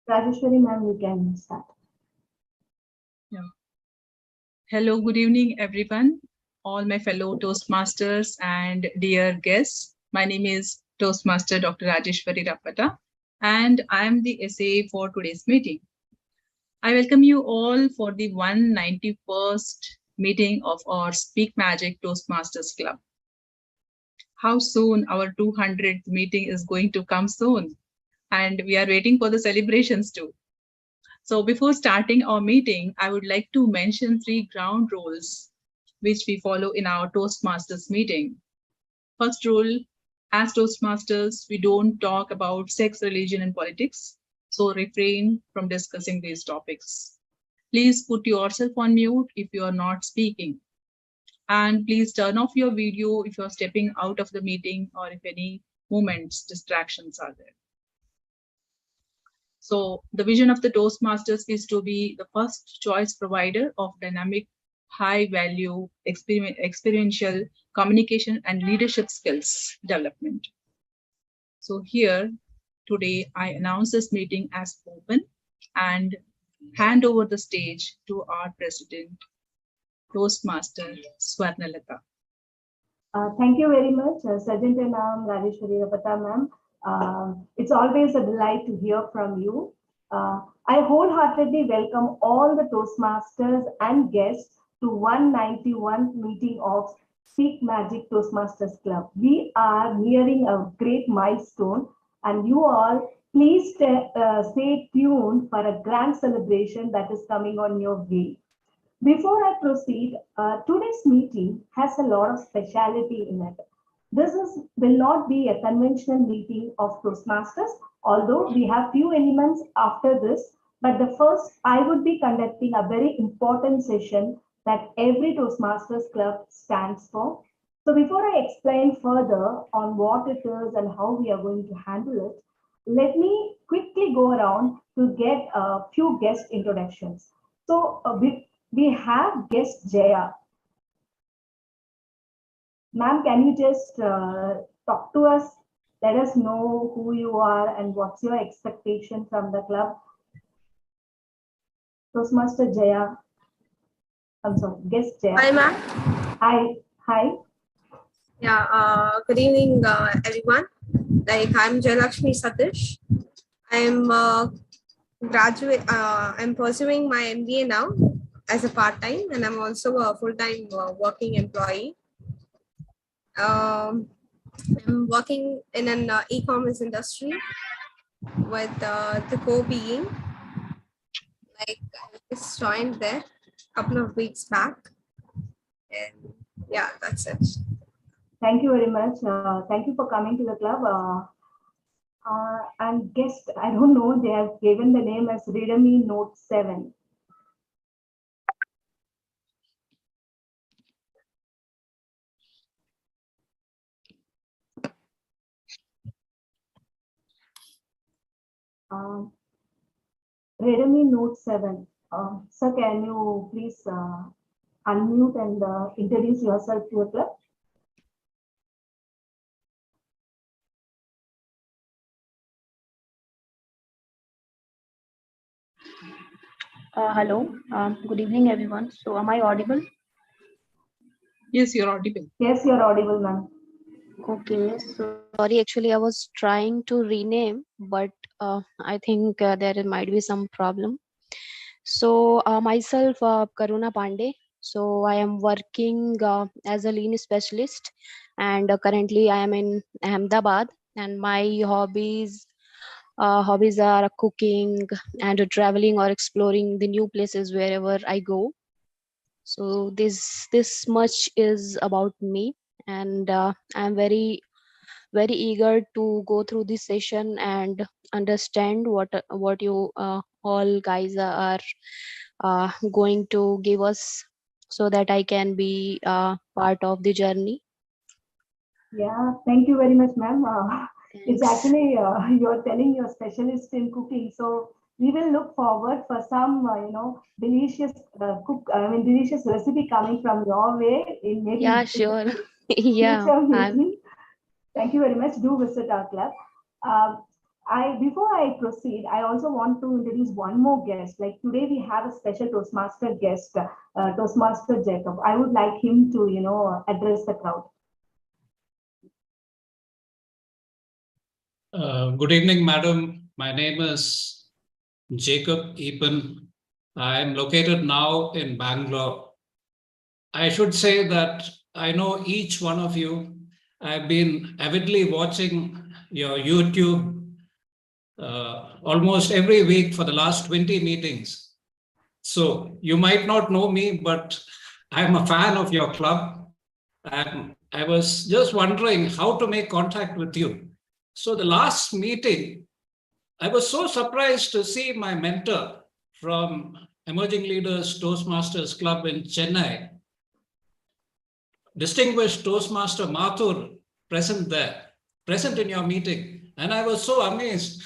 Rajeshwari ma'am, you can start. Yeah. Hello, good evening, everyone, all my fellow Toastmasters and dear guests. My name is Toastmaster Dr. Rajeshwari Rappata, and I am the SA for today's meeting. I welcome you all for the 191st meeting of our Speak Magic Toastmasters Club. How soon our 200th meeting is going to come soon, and we are waiting for the celebrations too. So before starting our meeting, I would like to mention 3 ground rules which we follow in our Toastmasters meeting. First rule, as Toastmasters, we don't talk about sex, religion, and politics, so refrain from discussing these topics. Please put yourself on mute if you are not speaking. And please turn off your video if you're stepping out of the meeting or if any moments, distractions are there. So the vision of the Toastmasters is to be the first choice provider of dynamic, high value, experiential communication and leadership skills development. So here today I announce this meeting as open and hand over the stage to our president, Toastmaster Swarnalata. Thank you very much, Sergeant ma'am, Rajeshwari Rappata ma'am. It's always a delight to hear from you. I wholeheartedly welcome all the Toastmasters and guests to 191 meeting of Speak Magic Toastmasters Club. We are nearing a great milestone, and you all please stay tuned for a grand celebration that is coming on your way. Before I proceed, today's meeting has a lot of speciality in it. Will not be a conventional meeting of Toastmasters, although we have few elements after this. But the first, I would be conducting a very important session that every Toastmasters club stands for. So before I explain further on what it is and how we are going to handle it, let me quickly go around to get a few guest introductions. So we have guest Jaya. Ma'am, can you just talk to us? Let us know who you are and what's your expectation from the club. Toastmaster Jaya. I'm sorry, guest Jaya. Hi, ma'am. Hi. Yeah, good evening, everyone. I'm Jayalakshmi Satish. I'm I'm pursuing my MBA now as a part-time, and I'm also a full-time working employee. I'm working in an e-commerce industry with the core being, I just joined there a couple of weeks back, and yeah, that's it. Thank you very much. Thank you for coming to the club. And guest, I don't know, they have given the name as Readme Note 7. Readme Note 7. Sir, can you please unmute and introduce yourself to the club? Hello, good evening, everyone. So, am I audible? Yes, you're audible. Yes, you're audible, ma'am. Okay, so sorry, actually, I was trying to rename, but I think there might be some problem. So, myself, Karuna Pandey. So, I am working as a lean specialist, and currently I am in Ahmedabad, and my hobbies are cooking and traveling or exploring the new places wherever I go. So this much is about me, and I'm very eager to go through this session and understand what you all guys are going to give us, so that I can be part of the journey. Yeah, thank you very much, ma'am. It's actually you're telling you're specialist in cooking, so we will look forward for some delicious delicious recipe coming from your way in maybe Yeah, sure. Yeah, future meeting. Thank you very much. Do visit our club. Before I proceed, I also want to introduce one more guest. Like today, we have a special Toastmaster guest, Toastmaster Jacob. I would like him to, address the crowd. Good evening, madam. My name is Jacob Epen. I am located now in Bangalore. I should say that I know each one of you. I've been avidly watching your YouTube almost every week for the last 20 meetings. So you might not know me, but I'm a fan of your club. I was just wondering how to make contact with you. So the last meeting, I was so surprised to see my mentor from Emerging Leaders Toastmasters Club in Chennai, distinguished Toastmaster Mathur, present in your meeting. And I was so amazed.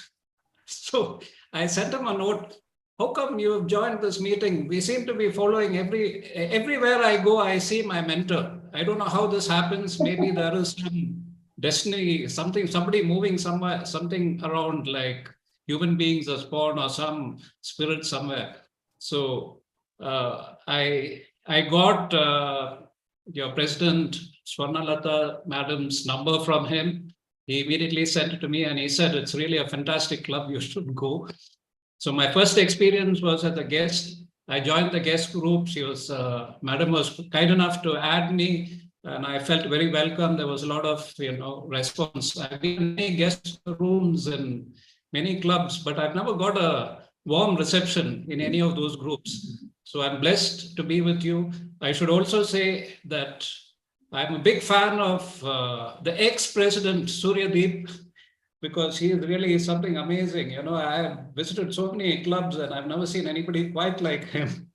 So I sent him a note. How come you have joined this meeting? We seem to be following everywhere I go, I see my mentor. I don't know how this happens. Maybe there is some destiny, somebody moving somewhere, something around like human beings are spawned or some spirit somewhere. So I got your president, Swarnalata madam's number from him. He immediately sent it to me and he said, it's really a fantastic club, you should go. So my first experience was as a guest. I joined the guest group. Madam was kind enough to add me and I felt very welcome. There was a lot of, response. I've been in many guest rooms and many clubs, but I've never got a warm reception in any of those groups. So I'm blessed to be with you. I should also say that I'm a big fan of the ex-president Suryadeep, because he is really something amazing. I have visited so many clubs and I've never seen anybody quite like him.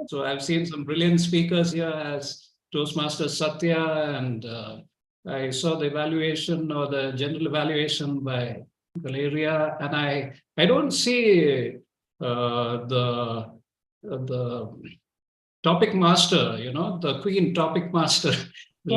So I've seen some brilliant speakers here as Toastmaster Satya, and I saw the evaluation or the general evaluation by Valeria, and I don't see the topic master, the queen topic master, the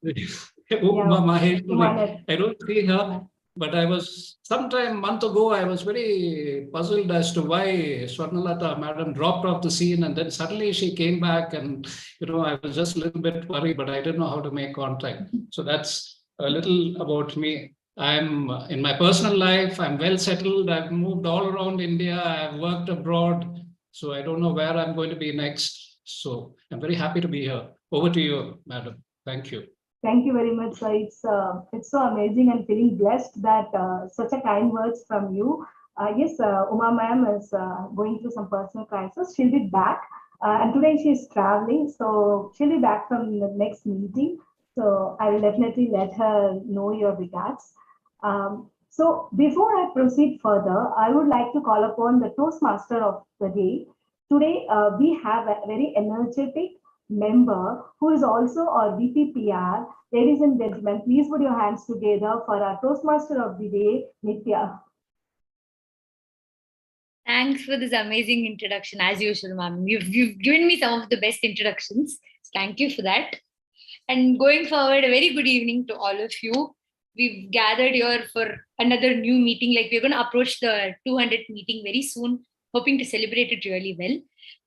lady, Uma Maheshwari. I don't see her. But I was sometime month ago, I was very puzzled as to why Swarnalata madam dropped off the scene, and then suddenly she came back, and I was just a little bit worried, but I didn't know how to make contact. So that's a little about me. I'm in my personal life, I'm well settled. I've moved all around India. I've worked abroad. So I don't know where I'm going to be next. So I'm very happy to be here. Over to you, madam. Thank you. Thank you very much, sir. It's so amazing and feeling blessed that such a kind words from you. Yes, Uma ma'am is going through some personal crisis. She'll be back, and today she's traveling, so she'll be back from the next meeting. So I will definitely let her know your regards. So before I proceed further, I would like to call upon the Toastmaster of the day. Today we have a very energetic member who is also our VPPR. Ladies and gentlemen, please put your hands together for our Toastmaster of the day, Nitya. Thanks for this amazing introduction, as usual, ma'am. You've given me some of the best introductions. Thank you for that. And going forward, a very good evening to all of you. We've gathered here for another new meeting. Like, we're going to approach the 200th meeting very soon, hoping to celebrate it really well.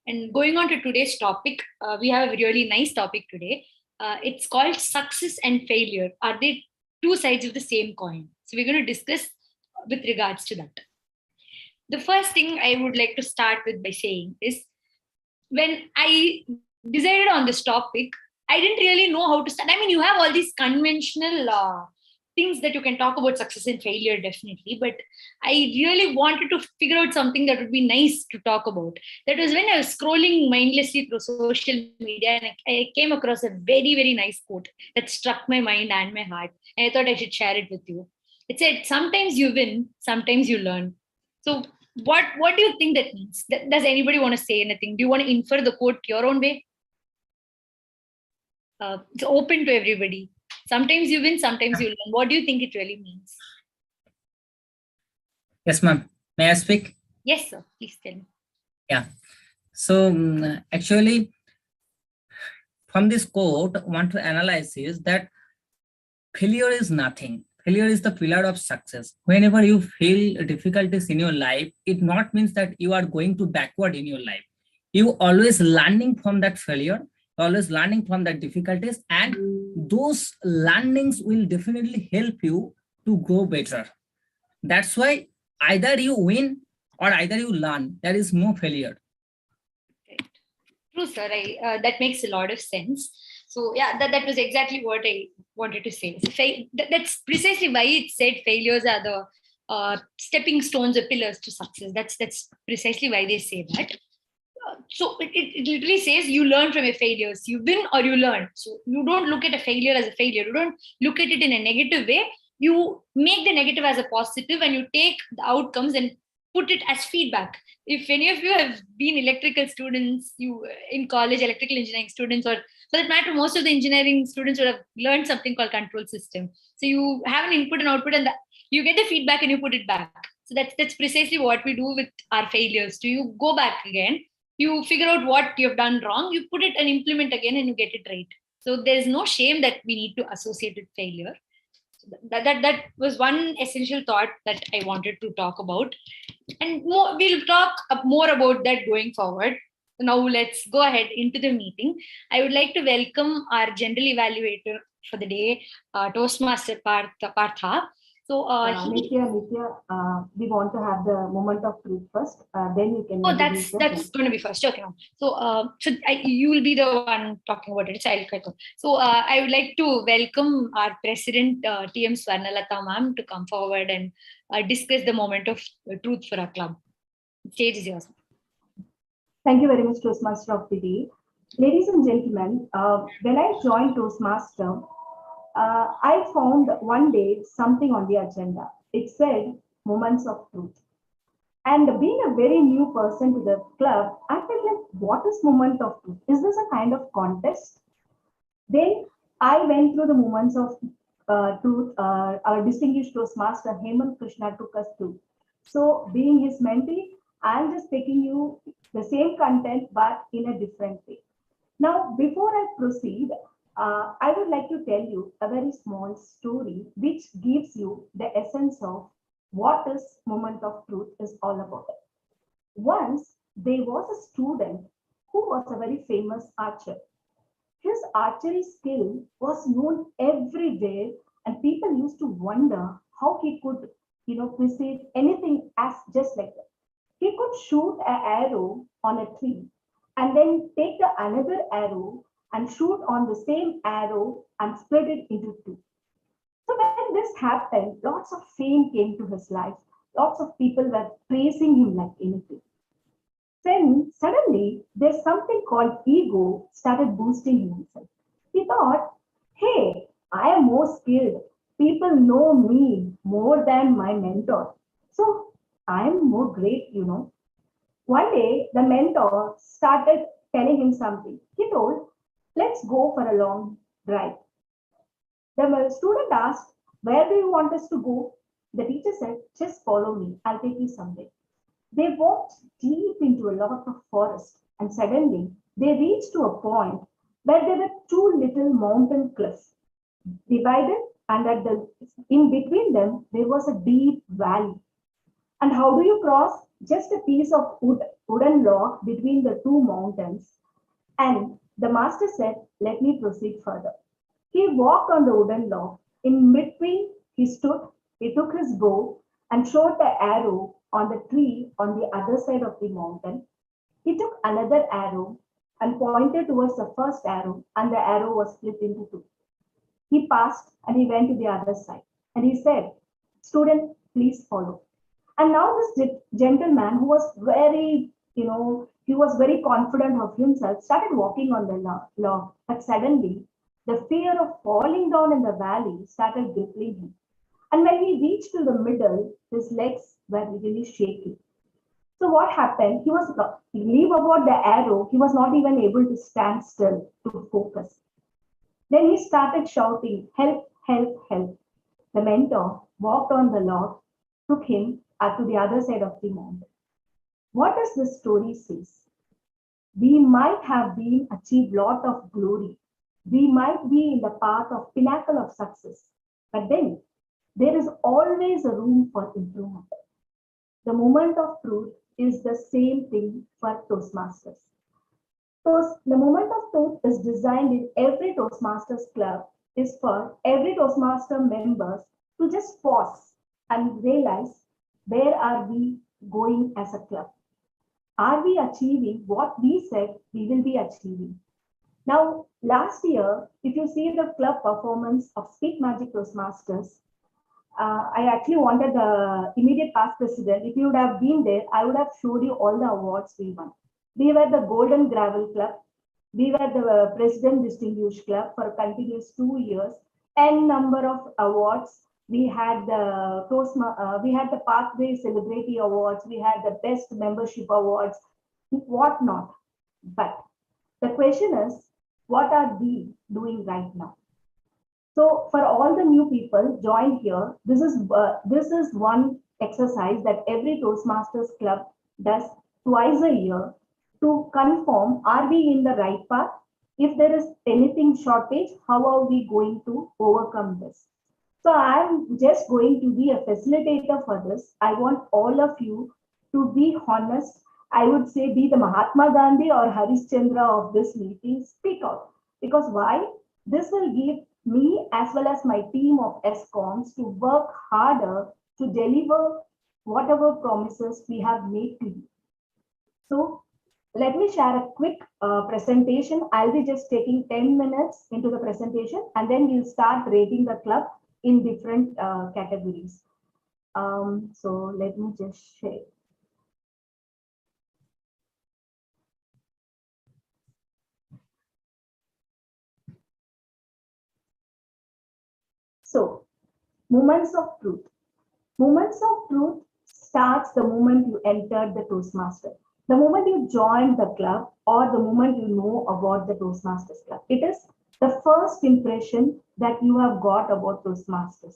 And going on to today's topic, we have a really nice topic today. It's called success and failure. Are they two sides of the same coin? So we're going to discuss with regards to that. The first thing I would like to start with by saying is, when I decided on this topic, I didn't really know how to start. I mean, you have all these conventional things that you can talk about success and failure, definitely. But I really wanted to figure out something that would be nice to talk about. That was when I was scrolling mindlessly through social media, and I came across a very, very nice quote that struck my mind and my heart. And I thought I should share it with you. It said, sometimes you win, sometimes you learn. So what do you think that means? Does anybody want to say anything? Do you want to infer the quote your own way? It's open to everybody. Sometimes you win, sometimes you learn. What do you think it really means? Yes, ma'am. May I speak? Yes, sir. Please tell me. Yeah. So actually, from this quote, I want to analyze is that failure is nothing. failure is the pillar of success. Whenever you feel difficulties in your life, it not means that you are going to backward in your life. You always learning from that failure, always learning from that difficulties, and those learnings will definitely help you to grow better. That's why either you win or either you learn. There is no failure. True, sir. That makes a lot of sense. So yeah, that was exactly what I wanted to say. So, that's precisely why it said failures are the stepping stones or pillars to success. That's precisely why they say that. So it literally says you learn from your failures. You win or you learn. So you don't look at a failure as a failure. You don't look at it in a negative way. You make the negative as a positive, and you take the outcomes and put it as feedback. If any of you have been electrical students, you in college, electrical engineering students, or for that matter, most of the engineering students would have learned something called control system. So you have an input and output, and you get the feedback and you put it back. So that's precisely what we do with our failures. Do you go back again? You figure out what you've done wrong, you put it and implement again, and you get it right. So there's no shame that we need to associate with failure. That was one essential thought that I wanted to talk about. And we'll talk more about that going forward. Now let's go ahead into the meeting. I would like to welcome our general evaluator for the day, Toastmaster Partha. So Nitya, we want to have the moment of truth first. Then you can. Oh, that's going to be first. Okay, no. So, you will be the one talking about it. So I'll cut off. So I would like to welcome our president, TM Swarnalatha ma'am, to come forward and discuss the moment of truth for our club. The stage is yours. Thank you very much, Toastmaster of the day. Ladies and gentlemen, when I joined Toastmaster, I found one day something on the agenda. It said moments of truth. And being a very new person to the club, I felt like, what is moment of truth? Is this a kind of contest? Then I went through the moments of truth. Our distinguished Toastmaster Hemant Krishna took us through. So being his mentee, I'm just taking you the same content, but in a different way. Now, before I proceed, I would like to tell you a very small story which gives you the essence of what this moment of truth is all about. Once there was a student who was a very famous archer. His archery skill was known everywhere, and people used to wonder how he could, perceive anything as just like that. He could shoot an arrow on a tree and then take the another arrow and shoot on the same arrow and split it into two. So when this happened, lots of fame came to his life. Lots of people were praising him like anything. Then suddenly there's something called ego started boosting himself. He thought, hey, I am more skilled. People know me more than my mentor. So I'm more great, One day the mentor started telling him something. He told, let's go for a long drive. The student asked, where do you want us to go? The teacher said, just follow me. I'll take you somewhere. They walked deep into a lot of forest, and suddenly they reached to a point where there were two little mountain cliffs divided, and in between them there was a deep valley. And how do you cross? Just a piece of wooden log between the two mountains. And the master said, let me proceed further. He walked on the wooden log. In between, he stood, he took his bow and shot the arrow on the tree on the other side of the mountain. He took another arrow and pointed towards the first arrow, and the arrow was split into two. He passed and he went to the other side. And he said, student, please follow. And now this gentleman who was very, he was very confident of himself, started walking on the log. But suddenly, the fear of falling down in the valley started gripping him. And when he reached to the middle, his legs were really shaky. So what happened? He was leave about the arrow. He was not even able to stand still to focus. Then he started shouting, help, help, help. The mentor walked on the log, took him to the other side of the mountain. What does this story say? We might have been achieved lot of glory. We might be in the path of pinnacle of success. But then there is always a room for improvement. The moment of truth is the same thing for Toastmasters. The moment of truth is designed in every Toastmasters club is for every Toastmaster members to just pause and realize where are we going as a club? Are we achieving what we said we will be achieving? Now, last year, if you see the club performance of Speak Magic Toastmasters, I actually wanted the immediate past president. If you would have been there, I would have showed you all the awards we won. We were the Golden Gravel Club. We were the President Distinguished Club for continuous 2 years. N number of awards. We had the Pathway Celebrity Awards. We had the Best Membership Awards, whatnot. But the question is, what are we doing right now? So for all the new people joined here, this is one exercise that every Toastmasters club does twice a year to confirm, are we in the right path? If there is anything shortage, how are we going to overcome this? So I'm just going to be a facilitator for this. I want all of you to be honest. I would say be the Mahatma Gandhi or Harishchandra of this meeting. Speak out. Because why? This will give me as well as my team of ESCOMs to work harder to deliver whatever promises we have made to you. So let me share a quick presentation. I'll be just taking 10 minutes into the presentation and then we'll start rating the club in different categories. So let me just share. So, moments of truth. Moments of truth starts the moment you entered the Toastmaster, the moment you joined the club, or the moment you know about the Toastmasters club. It is the first impression that you have got about Toastmasters.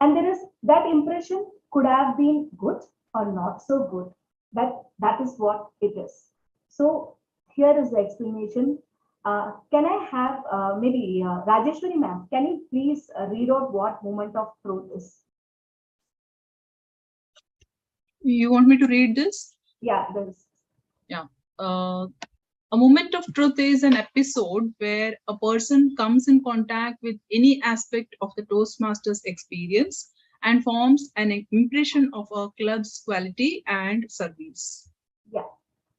And there is that impression could have been good or not so good, but that is what it is. So here is the explanation. Can I have maybe Rajeshwari ma'am, can you please read out what moment of truth is? You want me to read this? Yeah, there is. Yeah. A moment of truth is an episode where a person comes in contact with any aspect of the Toastmasters experience and forms an impression of a club's quality and service. Yeah.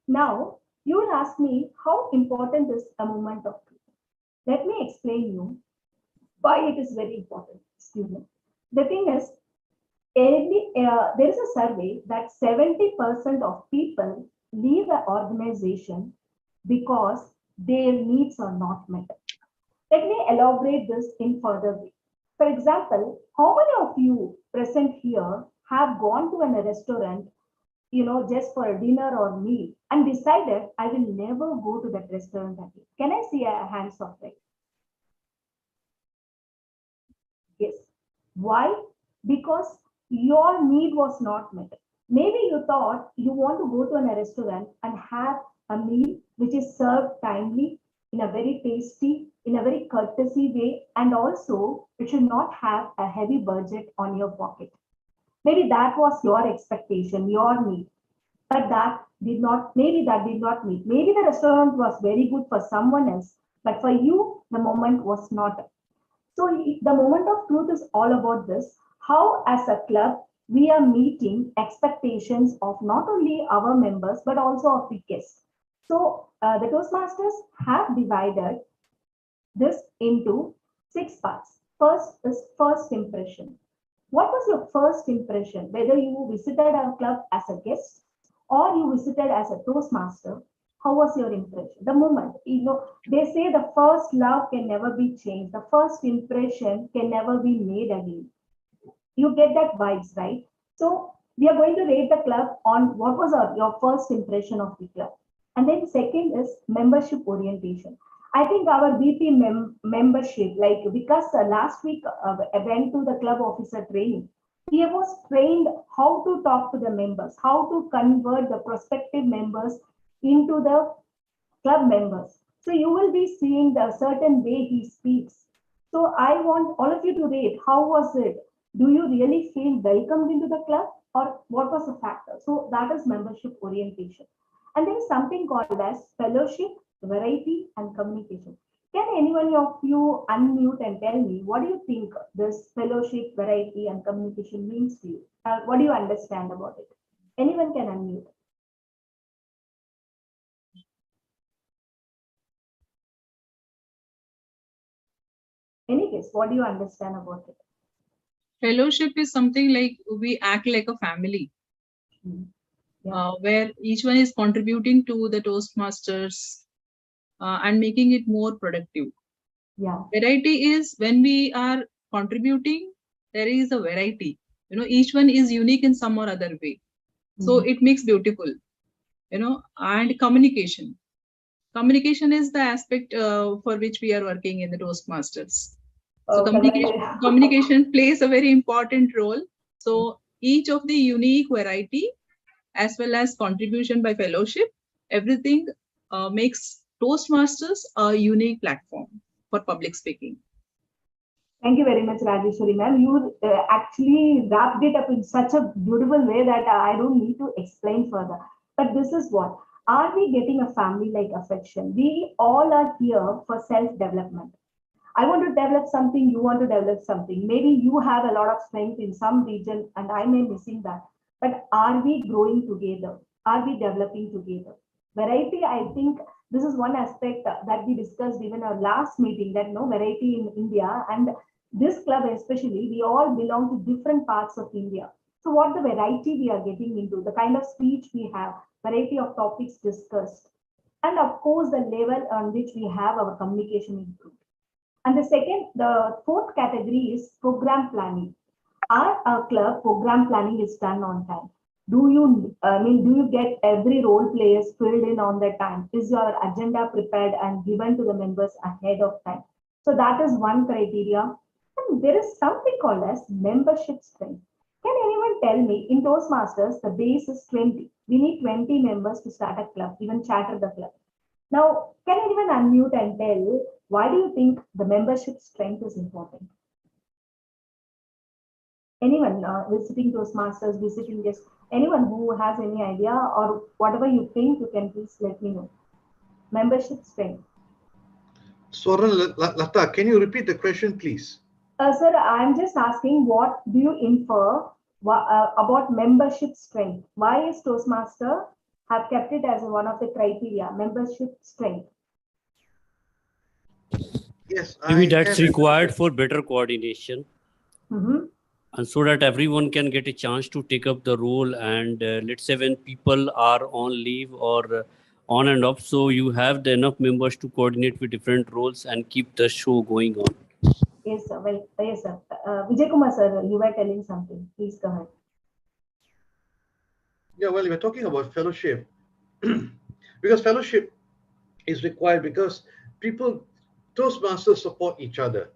Now, you will ask me how important is a moment of truth. Let me explain you why it is very important. Excuse me. The thing is, there is a survey that 70% of people leave the organization because their needs are not met. Let me elaborate this in further way. For example, how many of you present here have gone to a restaurant, just for a dinner or meal and decided I will never go to that restaurant again? Can I see a hands of right? Yes. Why? Because your need was not met. Maybe you thought you want to go to a restaurant and have a meal which is served timely, in a very tasty, in a very courtesy way, and also it should not have a heavy budget on your pocket. Maybe that was your expectation, your need, but that did not meet. Maybe the restaurant was very good for someone else, but for you, the moment was not. So the moment of truth is all about this, how as a club, we are meeting expectations of not only our members, but also of the guests. So the Toastmasters have divided this into 6 parts. First is first impression. What was your first impression? Whether you visited our club as a guest or you visited as a Toastmaster, how was your impression? The moment, they say the first love can never be changed. The first impression can never be made again. You get that vibes, right? So we are going to rate the club on what was your first impression of the club. And then second is membership orientation. I think our BP membership, because last week I went to the club officer training. He was trained how to talk to the members, how to convert the prospective members into the club members. So you will be seeing the certain way he speaks. So I want all of you to rate how was it Do you really feel welcomed into the club, or what was the factor? So that is membership orientation. And there is something called as fellowship, variety, and communication. Can anyone of you unmute and tell me what do you think this fellowship, variety, and communication means to you? What do you understand about it? Anyone can unmute. Any case, what do you understand about it? Fellowship is something like we act like a family, where each one is contributing to the Toastmasters and making it more productive. Yeah. Variety is when we are contributing, there is a variety. Each one is unique in some or other way. So it makes beautiful, and communication. Communication is the aspect for which we are working in the Toastmasters. So communication plays a very important role. So each of the unique variety as well as contribution by fellowship, everything makes Toastmasters a unique platform for public speaking. Thank you very much, Rajeshwari ma'am. You actually wrapped it up in such a beautiful way that I don't need to explain further. But this is what, are we getting a family-like affection? We all are here for self-development. I want to develop something, you want to develop something. Maybe you have a lot of strength in some region and I may missing that. But are we growing together? Are we developing together? Variety, I think this is one aspect that we discussed even our last meeting, that no variety in India, and this club especially, we all belong to different parts of India. So what the variety we are getting into, the kind of speech we have, variety of topics discussed, and of course the level on which we have our communication improved. And the fourth category is program planning. Our club program planning is done on time? Do you get every role players filled in on their time? Is your agenda prepared and given to the members ahead of time? So that is one criteria. And there is something called as membership strength. Can anyone tell me, in Toastmasters, the base is 20. We need 20 members to start a club, even charter the club. Now, can anyone unmute and tell why do you think the membership strength is important? Anyone visiting Toastmasters, visiting guests, anyone who has any idea or whatever you think, you can please let me know. Membership strength. Swaran Lata, can you repeat the question, please? Sir, I'm just asking, what do you infer about membership strength? Why is Toastmaster have kept it as one of the criteria, membership strength? Yes, maybe that's required for better coordination. And so that everyone can get a chance to take up the role, and let's say when people are on leave or on and off, so you have the enough members to coordinate with different roles and keep the show going on. Yes, sir. Well, yes, sir. Vijay Kumar, sir, you were telling something. Please go ahead. Yeah, well, we're talking about fellowship because fellowship is required because people, Toastmasters support each other.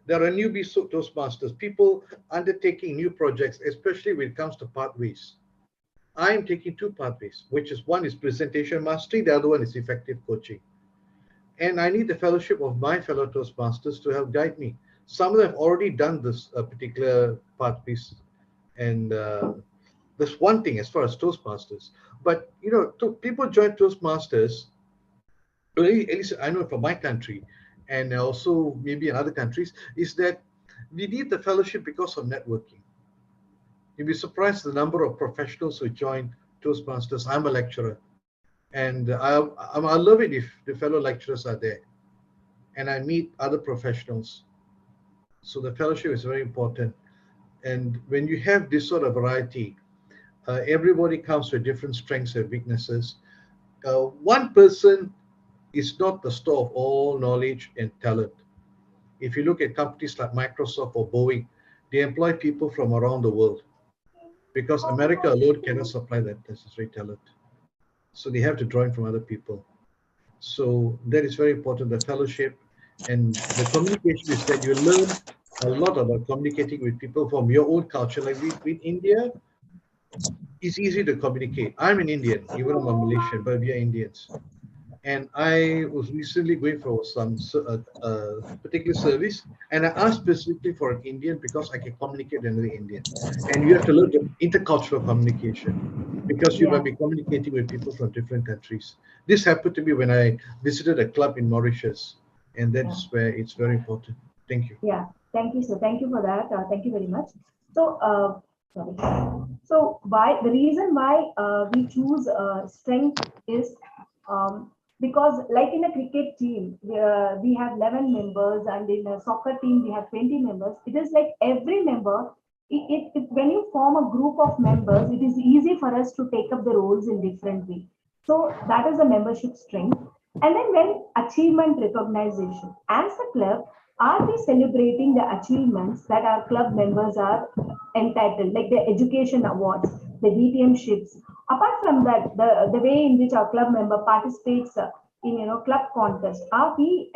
There are newbie Toastmasters, people undertaking new projects, especially when it comes to pathways. I am taking two pathways, which is one is presentation mastery, the other one is effective coaching. And I need the fellowship of my fellow Toastmasters to help guide me. Some of them have already done this particular pathways, and that's one thing as far as Toastmasters. But people join Toastmasters. At least I know from my country, and also maybe in other countries, is that we need the fellowship because of networking. You'd be surprised the number of professionals who join Toastmasters. I'm a lecturer, and I love it if the fellow lecturers are there, and I meet other professionals. So the fellowship is very important. And when you have this sort of variety, everybody comes with different strengths and weaknesses. One person is not the store of all knowledge and talent. If you look at companies like Microsoft or Boeing, they employ people from around the world because America alone cannot supply that necessary talent. So they have to draw in from other people. So that is very important, the fellowship. And the communication is that you learn a lot about communicating with people from your own culture. Like with India, it's easy to communicate. I'm an Indian, even though I'm Malaysian, but we are Indians. and I was recently going for some particular service, and I asked specifically for an Indian because I can communicate with another Indian, and you have to learn the intercultural communication because you might be communicating with people from different countries. This happened to me when I visited a club in Mauritius, and that's where it's very important. Thank you. Yeah, thank you, sir. Thank you for that. Thank you very much. So, sorry. So, why the reason why we choose strength is because, like in a cricket team, we have 11 members, and in a soccer team we have 20 members. It is like every member. When you form a group of members, it is easy for us to take up the roles in different way. So that is a membership strength. And then when achievement recognition, as a club, are we celebrating the achievements that our club members are entitled, like the education awards, the DTM ships? Apart from that, the way in which our club member participates in club contest, are we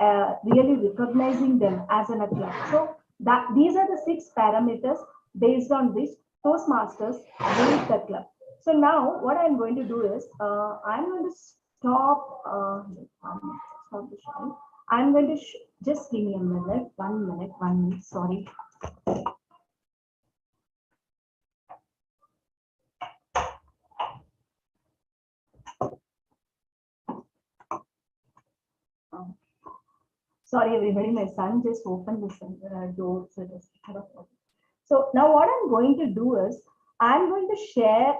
really recognizing them as in a club? So that these are the 6 parameters based on which Toastmasters rate the club. So now what I'm going to do is I'm going to stop the showing. I'm going to just give me a minute, 1 minute, 1 minute, sorry. Sorry, everybody, my son just opened this door. So now what I'm going to do is, I'm going to share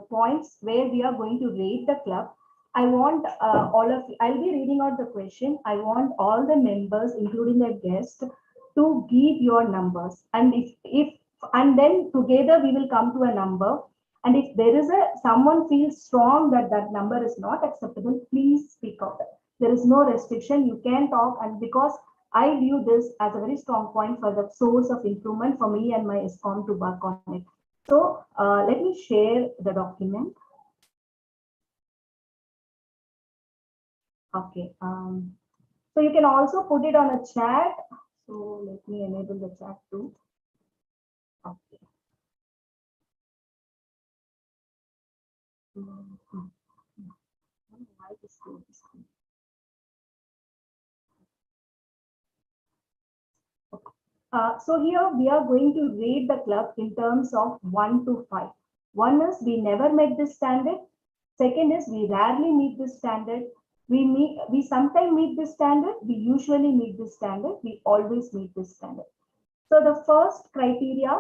points where we are going to rate the club. I want all of you, I'll be reading out the question. I want all the members, including the guest, to give your numbers. And and then together we will come to a number. And if there is someone feels strong that that number is not acceptable, please speak out. There is no restriction. You can talk, and because I view this as a very strong point for the source of improvement for me and my ISKCON to work on it. So let me share the document. Okay. So you can also put it on a chat. So let me enable the chat too. Okay. So here we are going to rate the club in terms of 1 to 5. 1 is we never met this standard. Second is we rarely meet this standard. We sometimes meet this standard. We usually meet this standard. We always meet this standard. So the first criteria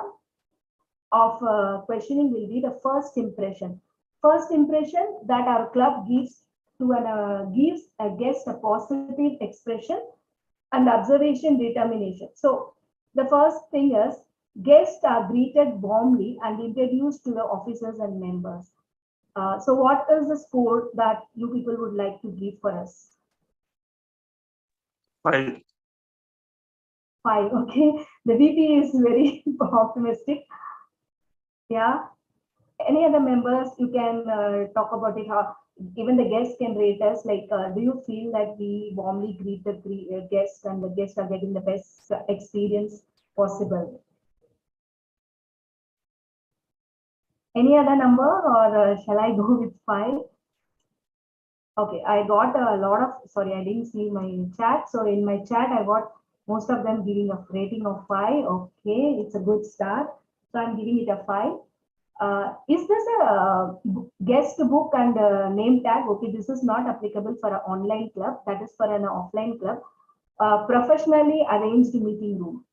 of questioning will be the first impression. First impression that our club gives a guest a positive expression and observation determination. So the first thing is guests are greeted warmly and introduced to the officers and members. So what is the score that you people would like to give for us? 5. 5, okay. The VP is very optimistic. Yeah. Any other members, you can talk about it, how even the guests can rate us, like do you feel that we warmly greet the guests and the guests are getting the best experience possible? Any other number, or shall I go with 5? Okay, I got a lot of, sorry, I didn't see my chat. So in my chat, I got most of them giving a rating of 5. Okay, it's a good start. So I'm giving it a 5. Is this a guest book and name tag? Okay, this is not applicable for an online club. That is for an offline club. Professionally arranged meeting room.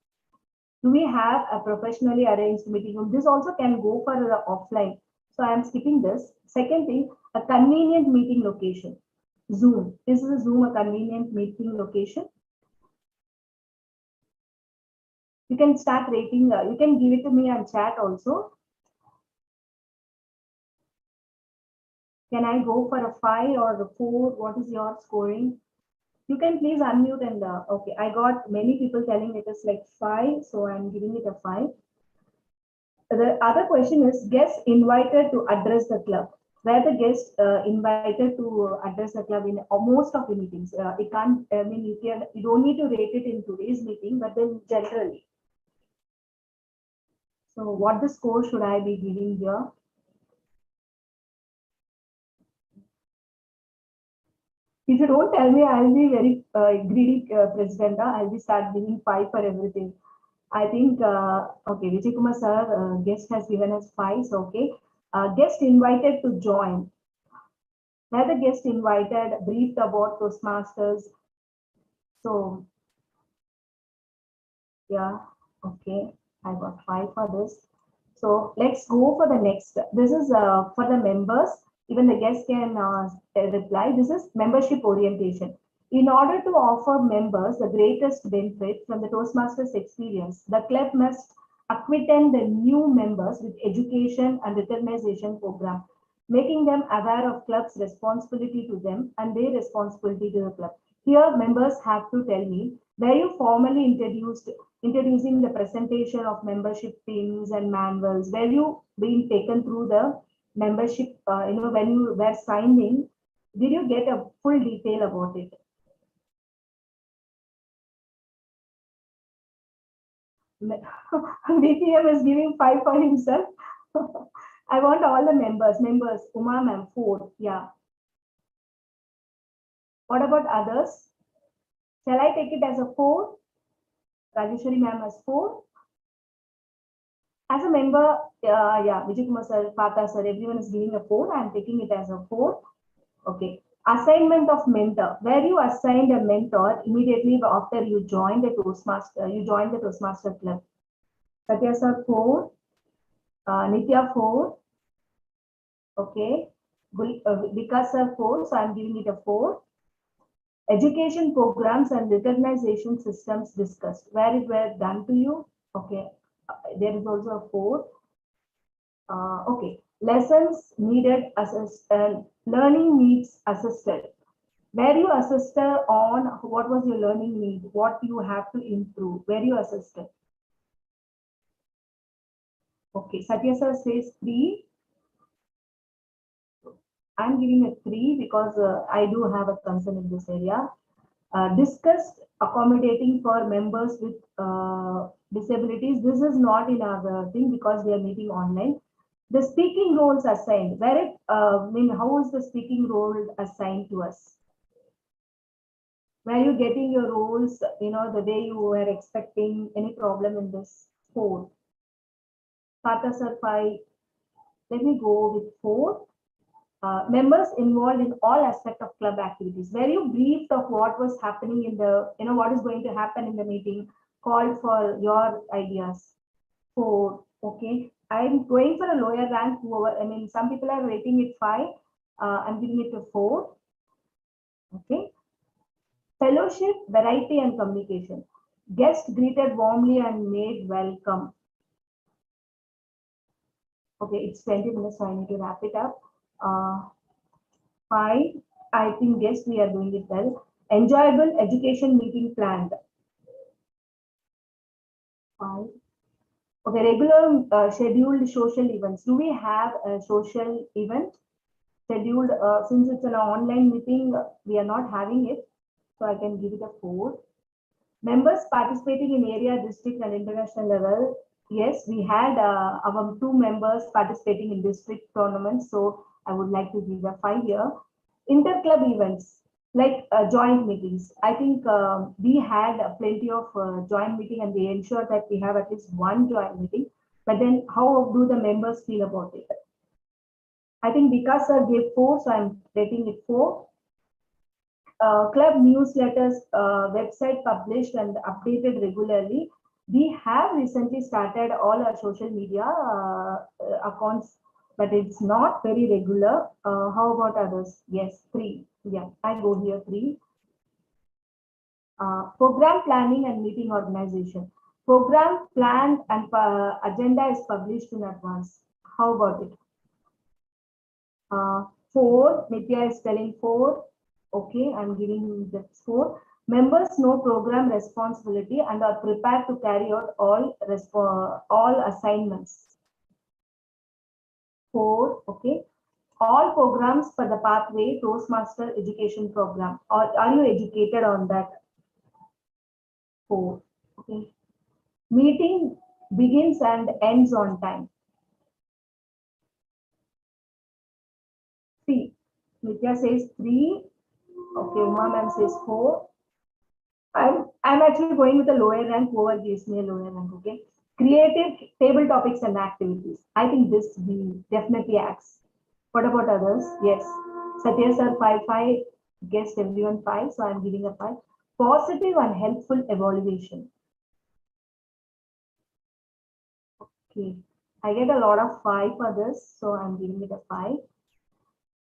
Do we have a professionally arranged meeting room? This also can go for offline. So I am skipping this. Second thing, a convenient meeting location. Zoom. Is Zoom a convenient meeting location? You can start rating. You can give it to me on chat also. Can I go for a 5 or a 4? What is your scoring? You can please unmute and okay. I got many people telling it is like 5, so I'm giving it a 5. The other question is guests invited to address the club. Where the guests invited to address the club in most of the meetings. It can't. I mean, you don't need to rate it in today's meeting, but then generally. So, what the score should I be giving here? If you don't tell me, I'll be very greedy, President. I'll be start giving 5 for everything. I think, okay, Vijay Kumar sir, guest has given us 5, so okay. Guest invited to join. Where the guest invited, briefed about Toastmasters. So, yeah, okay, I got 5 for this. So let's go for the next. This is for the members. Even the guests can reply. This is membership orientation. In order to offer members the greatest benefit from the Toastmasters experience, the club must acquaint the new members with education and recognition program, making them aware of club's responsibility to them and their responsibility to the club. Here, members have to tell me, were you formally introducing the presentation of membership pins and manuals? Were you being taken through the membership, when you were signing, did you get a full detail about it? BPM is giving 5 for himself. I want all the members, Uma ma'am, 4, yeah. What about others? Shall I take it as a 4? Rajeshwari ma'am as 4. As a member, yeah, Vijay Kumar sir, Pata sir, everyone is giving a 4. I'm taking it as a 4. Okay. Assignment of mentor. Where you assigned a mentor immediately after you joined the Toastmaster club. Satya sir 4. Nitya 4. Okay. Vikas sir 4. So I'm giving it a 4. Education programs and recognition systems discussed. Where it were done to you? Okay. There is also a 4. Okay. Lessons needed learning needs assisted. Where you assisted on what was your learning need, what you have to improve, where you assisted. Okay, Satya sir says 3. I'm giving a 3 because I do have a concern in this area. Discussed accommodating for members with disabilities. This is not in our thing because we are meeting online. The speaking roles assigned. Where how is the speaking role assigned to us? Were you getting your roles, the way you were expecting? Any problem in this? 4. Pata sir 5. Let me go with 4. Members involved in all aspects of club activities. Were you briefed of what was happening in the, what is going to happen in the meeting? Called for your ideas. 4. Okay. I'm going for a lower rank. Some people are rating it 5. I'm giving it a 4. Okay. Fellowship, variety, and communication. Guests greeted warmly and made welcome. Okay, it's 20 minutes, so I need to wrap it up. 5. I think, yes, we are doing it well. Enjoyable education meeting planned. 5. Okay, regular scheduled social events. Do we have a social event scheduled? Since it's an online meeting, we are not having it. So I can give it a 4. Members participating in area, district, and international level. Yes, we had our 2 members participating in district tournaments. So I would like to give a 5 here. Inter-club events like joint meetings. I think we had plenty of joint meeting, and they ensure that we have at least 1 joint meeting. But then how do the members feel about it? I think because sir gave 4, so I'm rating it 4. Club newsletters, website published and updated regularly. We have recently started all our social media accounts, but it's not very regular. How about others? Yes, 3. Yeah, I go here 3. Program planning and meeting organization. Program plan and agenda is published in advance. How about it? 4. Nitya is telling 4. Okay, I'm giving that 4. Members know program responsibility and are prepared to carry out all assignments. 4. Okay. All programs for the pathway Toastmaster education program. Are you educated on that? 4. Okay. Meeting begins and ends on time. 3. Nitya says 3. Okay, Uma ma'am says 4. I'm actually going with the lower rank. Whoever gives me a lower rank. Okay. Creative table topics and activities. I think this we definitely acts. What about others? Yes. Satya sir 5. Guessed everyone 5. So I'm giving a 5. Positive and helpful evaluation. Okay. I get a lot of 5 for this. So I'm giving it a 5.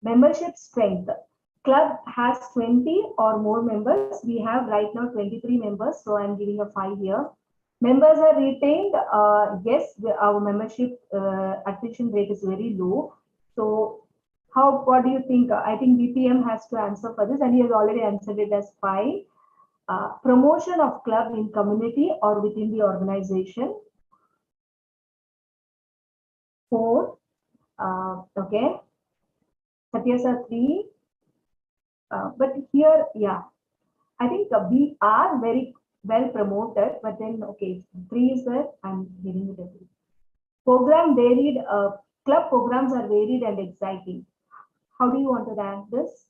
Membership strength. Club has 20 or more members. We have right now 23 members, so I'm giving a 5 here. Members are retained. Yes, our membership attrition rate is very low. So, what do you think? I think BPM has to answer for this, and he has already answered it as 5. Promotion of club in community or within the organization. 4. Okay. Satya sir 3. But here, yeah, I think we are very well promoted, but then, okay, 3 is there, I'm giving it a 3. Program varied, club programs are varied and exciting. How do you want to rank this?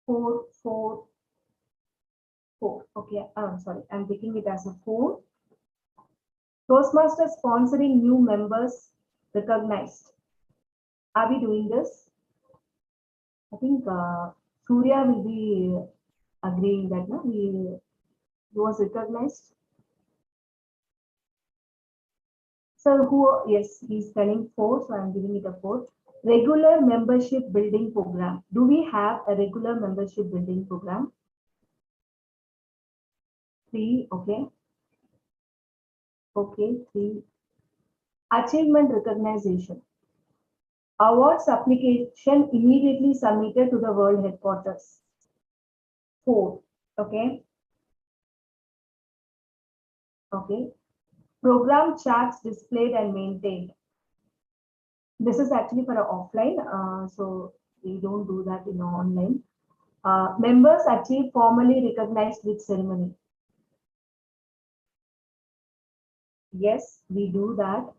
4, 4, 4. Okay, I'm sorry, I'm taking it as a 4. Toastmasters sponsoring new members recognized. Are we doing this? I think Surya will be agreeing that no, he was recognized. So who, yes, he's telling 4, so I'm giving it a 4. Regular membership building program. Do we have a regular membership building program? 3, okay. Okay, 3. Achievement recognition. Awards application immediately submitted to the world headquarters. 4, okay. Okay. Program charts displayed and maintained. This is actually for offline, so we don't do that in online. Members achieve formally recognized with ceremony. Yes, we do that.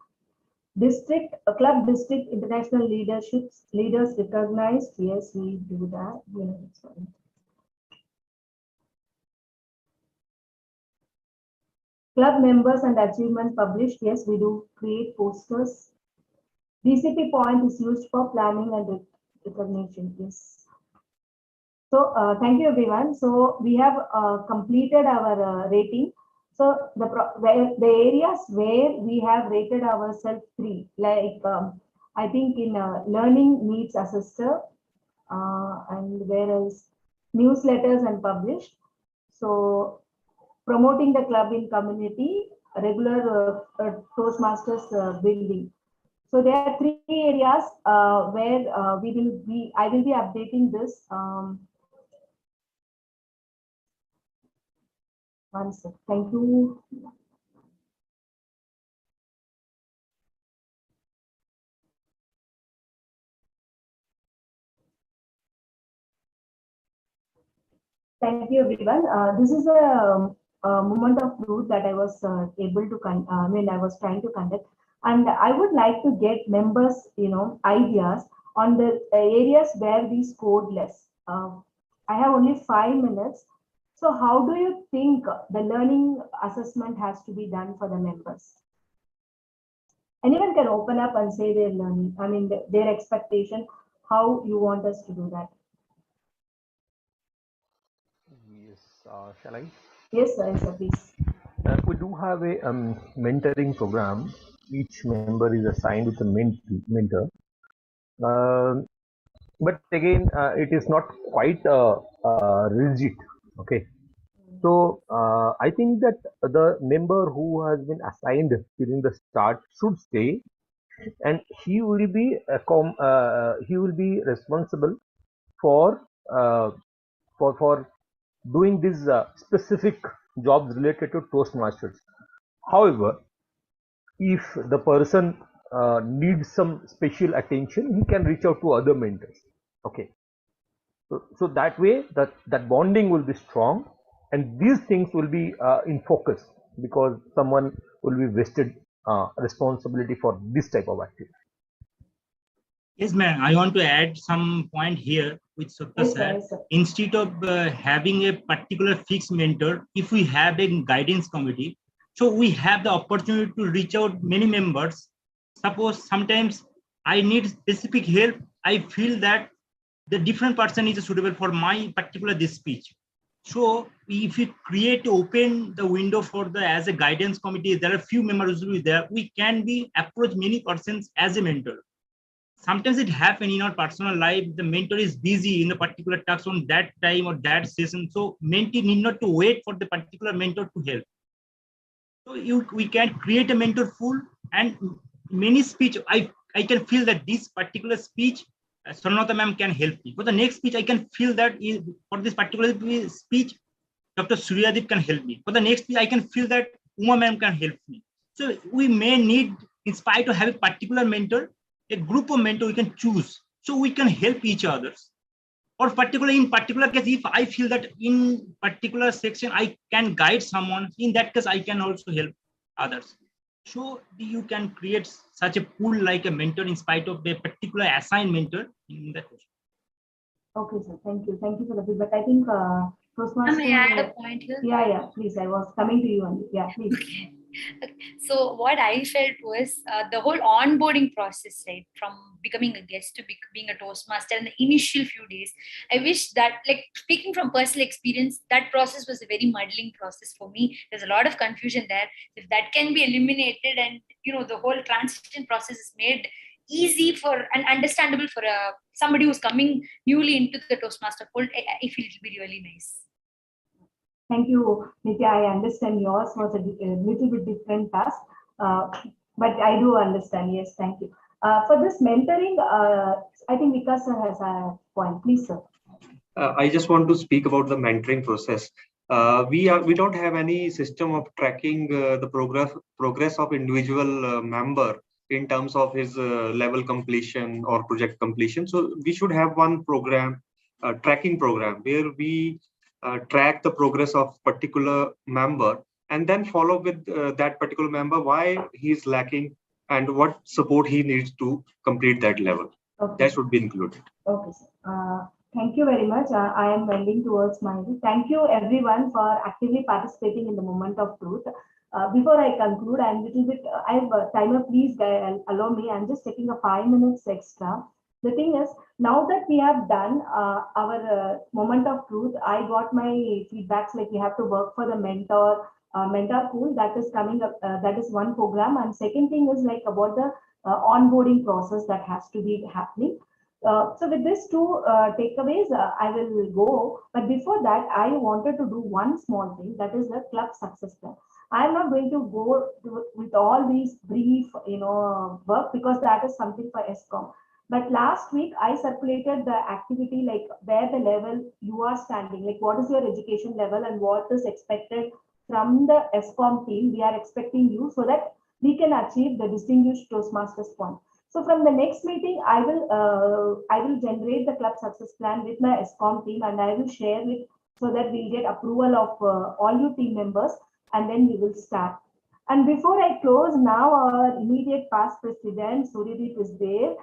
District, club district international leaders recognized. Yes, we do that. Yeah, sorry. Club members and achievement published. Yes, we do create posters. DCP point is used for planning and recognition. Yes. So thank you everyone. So we have completed our rating. So the areas where we have rated ourselves 3, like I think in learning needs assessor, and whereas newsletters and published. So promoting the club in community, regular Toastmasters building. So there are 3 areas where I will be updating this. One sec. Thank you. Thank you, everyone. This is a moment of truth that I was able to, I was trying to conduct. And I would like to get members, ideas on the areas where we scored less. I have only 5 minutes. So how do you think the learning assessment has to be done for the members? Anyone can open up and say their learning, their expectation, how you want us to do that. Yes, shall I? Yes, sir, please. We do have a mentoring program. Each member is assigned with a mentor. But again, it is not quite rigid. Okay. So I think that the member who has been assigned during the start should stay, and he will be responsible for doing these specific jobs related to Toastmasters. However, if the person needs some special attention, he can reach out to other mentors. Okay, so that way that bonding will be strong, and these things will be in focus, because someone will be vested responsibility for this type of activity. Yes, ma'am. I want to add some point here with Satya Yes, sir. yes, sir. Instead of having a particular fixed mentor, if we have a guidance committee, so we have the opportunity to reach out many members. Suppose sometimes I need specific help. I feel that the different person is suitable for my particular this speech. So if we create open the window for the as a guidance committee, there are few members will be there. We can be approach many persons as a mentor. Sometimes it happens in our personal life, the mentor is busy in a particular task on that time or that session. So mentee need not to wait for the particular mentor to help. So we can create a mentor pool and many speech. I can feel that this particular speech, Sonata ma'am can help me. For the next speech, I can feel that for this particular speech, Dr. Suryadeep can help me. For the next speech, I can feel that Uma ma'am can help me. So we may need, in spite of having particular mentor, a group of mentor we can choose. So we can help each other. Or particularly in particular case, if I feel that in particular section I can guide someone, in that case I can also help others. So you can create such a pool like a mentor in spite of the particular assigned mentor in that question. Okay, sir. Thank you. Thank you for the feedback. I think Toastmaster. May I add a point here? Yeah. Please. I was coming to you only. Yeah, please. Okay. So what I felt was the whole onboarding process, right, from becoming a guest to being a Toastmaster in the initial few days. I wish that, like, speaking from personal experience, that process was a very muddling process for me. There's a lot of confusion there. If that can be eliminated and, the whole transition process is made easy for and understandable for somebody who's coming newly into the Toastmaster fold, I feel it will be really nice. Thank you, Nitya. I understand yours was a little bit different task, but I do understand. Yes, thank you. For this mentoring, I think Vikas sir has a point. Please, sir. I just want to speak about the mentoring process. We don't have any system of tracking the progress of individual member in terms of his level completion or project completion. So we should have one program, tracking program, where we track the progress of particular member and then follow with that particular member why he is lacking and what support he needs to complete that level. Okay. That should be included. Okay, sir. Thank you very much. I am bending towards my. Thank you everyone for actively participating in the moment of truth. Before I conclude, I'm little bit. I have timer. Please allow me. I'm just taking a 5 minutes extra. The thing is, now that we have done our moment of truth, I got my feedbacks like we have to work for the mentor pool that is coming up. That is one program, and second thing is like about the onboarding process that has to be happening. So with these two takeaways, I will go. But before that, I wanted to do one small thing, that is the club success plan. I'm not going to go with all these brief, work, because that is something for ESCOM. But last week, I circulated the activity like where the level you are standing, like what is your education level and what is expected from the ESCOM team. We are expecting you so that we can achieve the distinguished Toastmasters point. So from the next meeting, I will generate the club success plan with my ESCOM team and I will share it so that we'll get approval of all you team members and then we will start. And before I close, now our immediate past president, Suryadeep, is there.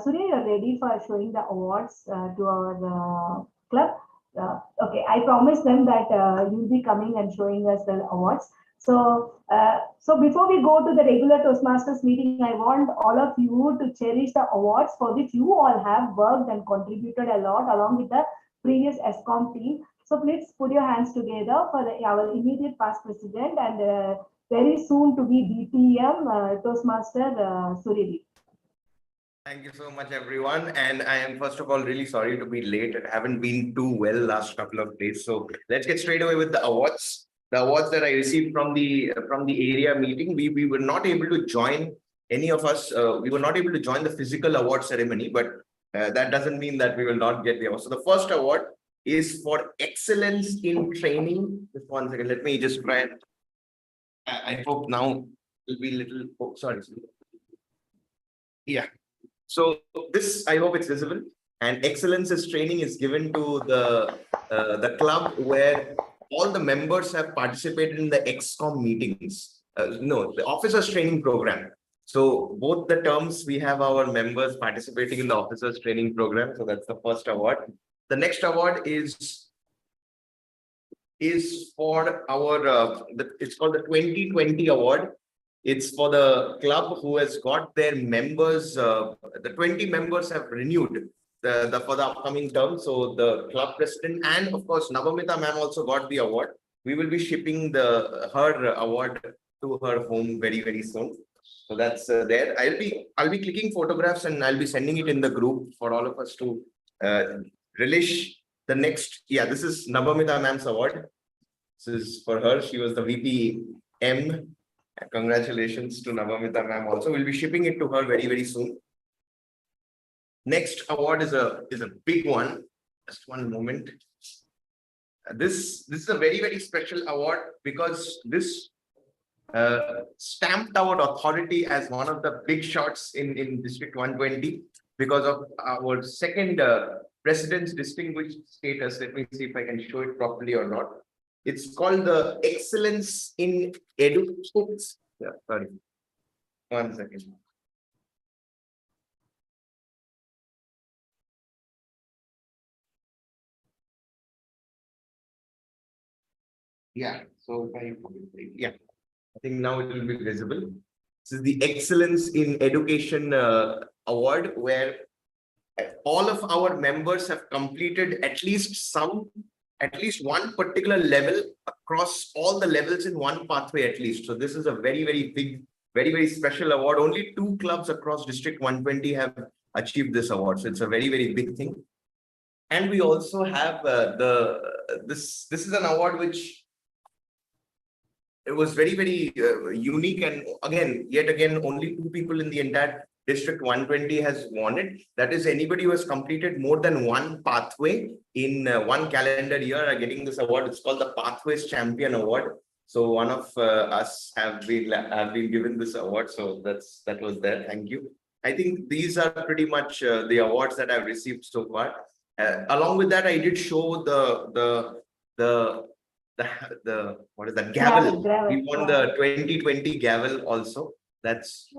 Surya, you're ready for showing the awards to our club? Okay, I promised them that you'll be coming and showing us the awards. So before we go to the regular Toastmasters meeting, I want all of you to cherish the awards for which you all have worked and contributed a lot along with the previous ESCOM team. So please put your hands together for our immediate past president and very soon to be DTM Toastmaster Suryadeep. Thank you so much, everyone. And I am, first of all, really sorry to be late. I haven't been too well last couple of days. So let's get straight away with the awards. The awards that I received from the area meeting, we were not able to join, any of us, we were not able to join the physical award ceremony, but that doesn't mean that we will not get the award. So the first award is for excellence in training. Just 1 second, let me just try and, I hope now it'll be a little, oh, sorry. Yeah. So this, I hope it's visible. And excellence is training is given to the club where all the members have participated in the EXCOM meetings. No, the officers training program. So both the terms, we have our members participating in the officers training program. So that's the first award. The next award is for our, it's called the 2020 award. It's for the club who has got their members, the 20 members have renewed for the upcoming term. So the club president and of course Navamita ma'am also got the award. We will be shipping her award to her home very, very soon. So that's there. I'll be clicking photographs and I'll be sending it in the group for all of us to relish the next. Yeah, this is Navamita ma'am's award. This is for her. She was the VP M. Congratulations to Navamita ma'am also. We'll be shipping it to her very, very soon. Next award is a big one. Just one moment. This is a very, very special award because this stamped our authority as one of the big shots in District 120 because of our second President's Distinguished Status. Let me see if I can show it properly or not. It's called the Excellence in Education. Yeah, sorry. 1 second. Yeah, so if yeah, I think now it will be visible. This is the Excellence in Education Award, where all of our members have completed at least one particular level across all the levels in one pathway at least. So this is a very, very big, very, very special award. Only 2 clubs across District 120 have achieved this award. So it's a very, very big thing. And we also have this is an award which it was very, very unique. And yet again, only 2 people in the entire District 120 has won it. That is, anybody who has completed more than one pathway in one calendar year are getting this award. It's called the Pathways Champion Award. So one of us have been given this award. So that was there. Thank you. I think these are pretty much the awards that I've received so far. Along with that, I did show the what is that, gavel. We won the 2020 gavel also. That's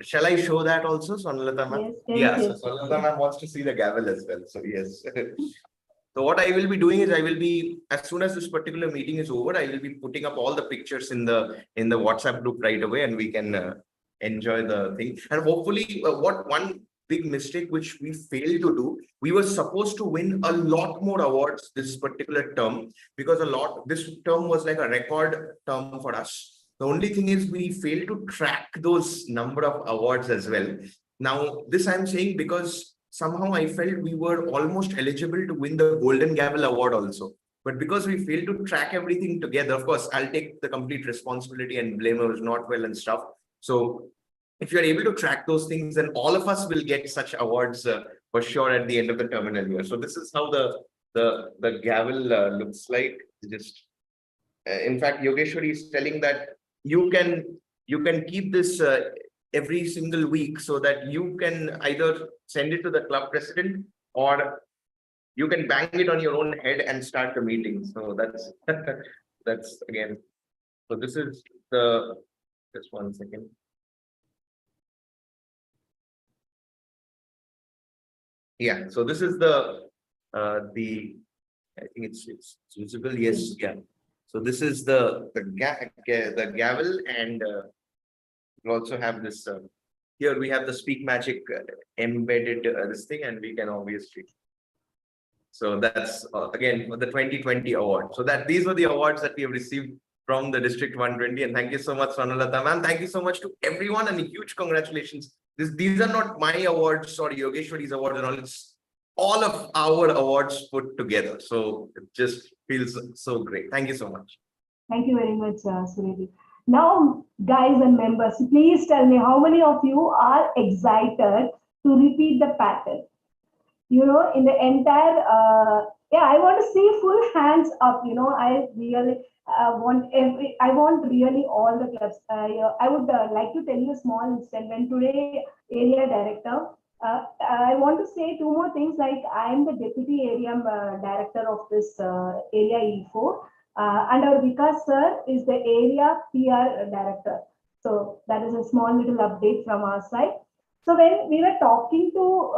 shall I show that also, Sonalata ma'am? Yes, So Sonalata ma'am wants to see the gavel as well. So yes. So what I will be doing is I will be, as soon as this particular meeting is over, I will be putting up all the pictures in the WhatsApp group right away, and we can enjoy the thing. And hopefully, one big mistake which we failed to do, we were supposed to win a lot more awards this particular term, because this term was like a record term for us. The only thing is we failed to track those number of awards as well. Now, this I'm saying because somehow I felt we were almost eligible to win the Golden Gavel Award also. But because we failed to track everything together, of course, I'll take the complete responsibility and blame I was not well and stuff. So if you're able to track those things, then all of us will get such awards for sure at the end of the terminal year. So this is how the gavel looks like. Just in fact, Yogeshwari is telling that you can keep this every single week, so that you can either send it to the club president or you can bang it on your own head and start the meeting. So that's that's again. So this is just 1 second. Yeah, so this is the I think it's visible. Yes, yeah. So this is the gavel, and we also have this. Here we have the Speak Magic embedded this thing, and we can obviously. So that's again for the 2020 award. So these were the awards that we have received from the District 120, and thank you so much, Sonalata ma'am. Thank you so much to everyone, and a huge congratulations. These are not my awards or Yogeshwari's awards and all. It's all of our awards put together. So it just feels so great. Thank you so much. Thank you very much, Suredi. Now, guys and members, please tell me how many of you are excited to repeat the pattern. You know, in the entire, I want to see full hands up. You know, I really I want really all the clubs. I would like to tell you a small incident. When today area director, I want to say 2 more things. Like, I am the deputy area director of this area E4, and our Vikas sir is the area PR director. So that is a small little update from our side. So when we were talking to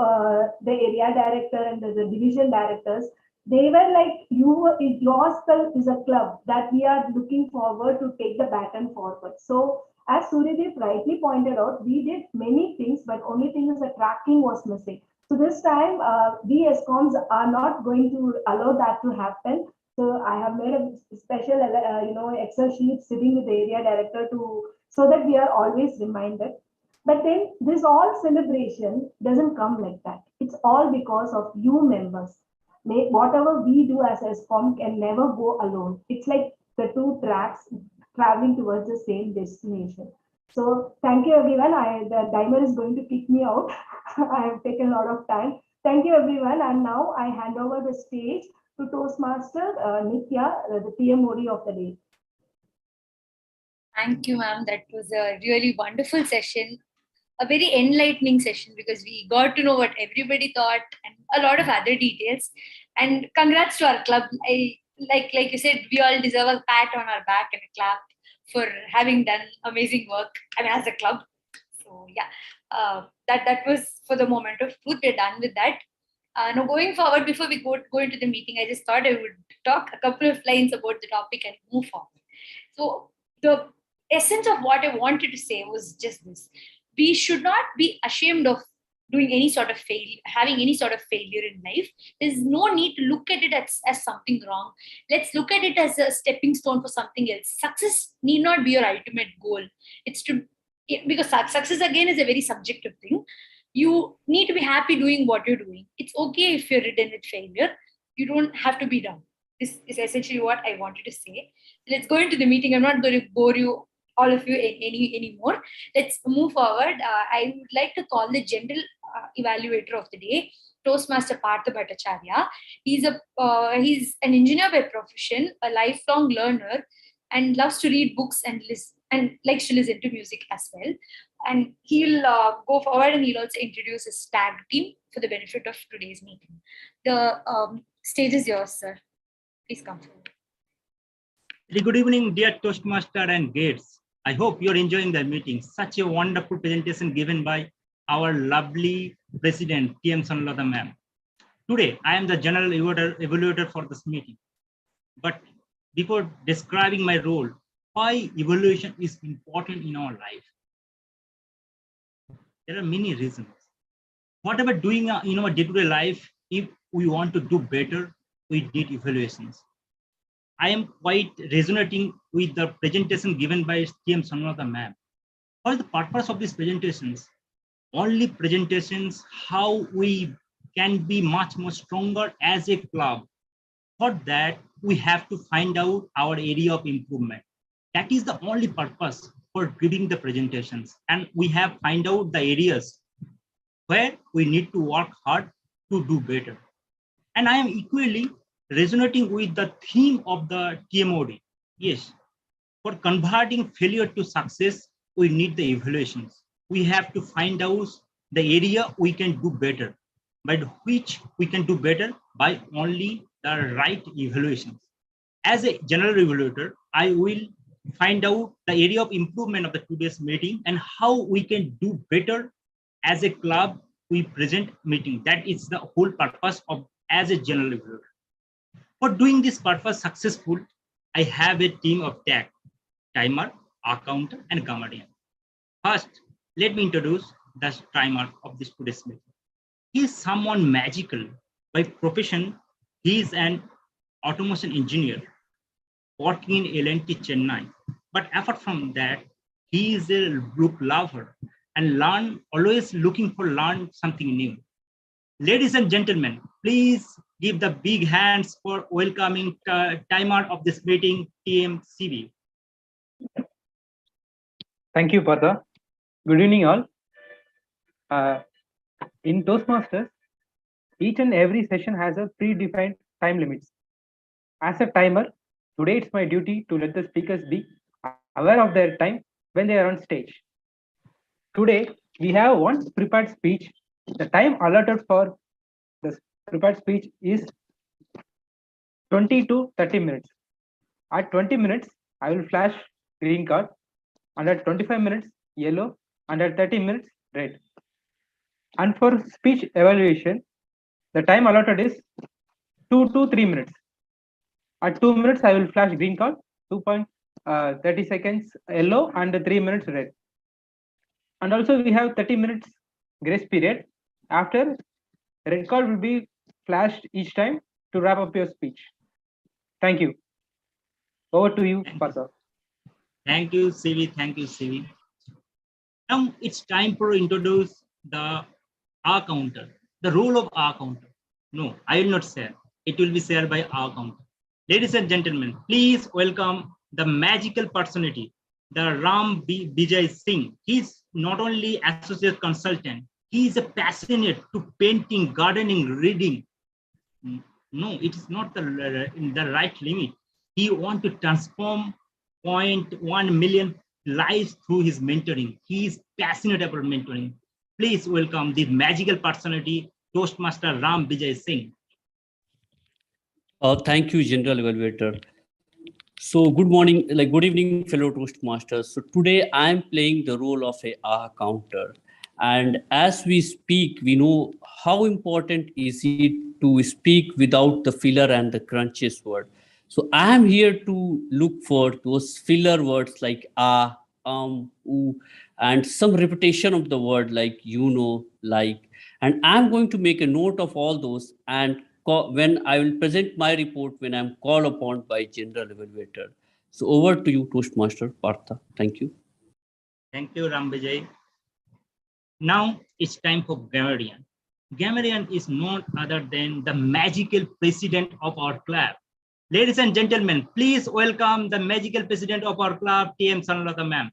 the area director and the division directors, they were like, yourself is a club that we are looking forward to take the baton forward. So as Suryadeep rightly pointed out, we did many things, but only thing is the tracking was missing. So this time, we as ESCOMs are not going to allow that to happen. So I have made a special, Excel sheet sitting with the area director so that we are always reminded. But then this all celebration doesn't come like that. It's all because of you members. Whatever we do as a SCOM can never go alone. It's like the two tracks traveling towards the same destination. So thank you everyone. The timer is going to kick me out. I have taken a lot of time. Thank you everyone. And now I hand over the stage to Toastmaster Nitya, the TMOD of the day. Thank you, ma'am. That was a really wonderful session, a very enlightening session because we got to know what everybody thought and a lot of other details. And congrats to our club. Like you said, we all deserve a pat on our back and a clap for having done amazing work. I mean, as a club. So yeah, that was for the moment of truth. We're done with that. Now going forward, before we go into the meeting, I just thought I would talk a couple of lines about the topic and move forward. So the essence of what I wanted to say was just this: we should not be ashamed of doing any sort of failure, having any sort of failure in life. There's no need to look at it as something wrong. Let's look at it as a stepping stone for something else. Success need not be your ultimate goal. It's to, because success again is a very subjective thing. You need to be happy doing what you're doing. It's okay if you're ridden with failure. You don't have to be down. This is essentially what I wanted to say. Let's go into the meeting. I'm not going to bore you, all of you, anymore. Let's move forward. I would like to call the general evaluator of the day, Toastmaster Partha Bhattacharya. He's an engineer by profession, a lifelong learner, and loves to read books and likes to listen to music as well. And he'll go forward and he'll also introduce his tag team for the benefit of today's meeting. The stage is yours, sir. Please come forward. Very good evening, dear Toastmaster and guests. I hope you're enjoying the meeting. Such a wonderful presentation given by our lovely President, TM Sanlata ma'am. Today, I am the general evaluator for this meeting. But before describing my role, why evaluation is important in our life? There are many reasons. Whatever doing in our day-to-day life, if we want to do better, we need evaluations. I am quite resonating with the presentation given by TM Sanlata ma'am. What is the purpose of these presentations? Only presentations how we can be much more stronger as a club. For that, we have to find out our area of improvement. That is the only purpose for giving the presentations. And we have find out the areas where we need to work hard to do better. And I am equally resonating with the theme of the TMOD. Yes, for converting failure to success, we need the evaluations. We have to find out the area we can do better, but which we can do better by only the right evaluations. As a general evaluator, I will find out the area of improvement of the today's meeting and how we can do better as a club we present meeting. That is the whole purpose of as a general evaluator. For doing this purpose successful, I have a team of tag, timer, accountant, and comedian. First, let me introduce the timer of this today's meeting. He is someone magical. By profession, he is an automation engineer working in L&T Chennai. But apart from that, he is a book lover and always looking for learn something new. Ladies and gentlemen, please give the big hands for welcoming timer of this meeting, TMCB. Thank you, Partha. Good evening, all. In Toastmasters, each and every session has a predefined time limits. As a timer, today it's my duty to let the speakers be aware of their time when they are on stage. Today, we have one prepared speech. The time allotted for the prepared speech is 20 to 30 minutes. At 20 minutes, I will flash green card. and at 25 minutes, yellow, and at 30 minutes, red. And for speech evaluation, the time allotted is 2 to 3 minutes. At 2 minutes, I will flash green card, 2.30 seconds yellow, and 3 minutes red. And also we have 30 minutes grace period. After, red card will be flashed each time to wrap up your speech. Thank you. Over to you, Partha. Thank you, CV. Thank you, CV. Now it's time to introduce the R counter, the role of R counter. No, I will not share. It will be shared by R counter. Ladies and gentlemen, please welcome the magical personality, the Ram Vijay Singh. He's not only associate consultant, he is a passionate to painting, gardening, reading. No, it is not the right limit. He wants to transform 0.1 million lives through his mentoring. He is passionate about mentoring. Please welcome the magical personality, Toastmaster Ram Vijay Singh. Thank you, General Evaluator. So good morning, good evening, fellow Toastmasters. So today I am playing the role of a counter. And as we speak, we know how important is it to speak without the filler and the crunches word. So I am here to look for those filler words like ooh, and some repetition of the word like like. And I'm going to make a note of all those, and when I will present my report when I'm called upon by General Evaluator. So over to you, Toastmaster Partha. Thank you. Thank you, Ram Vijay. Now it's time for grammarian. Grammarian is none other than the magical president of our club. Ladies and gentlemen, please welcome the magical president of our club, TM Sanulata ma'am.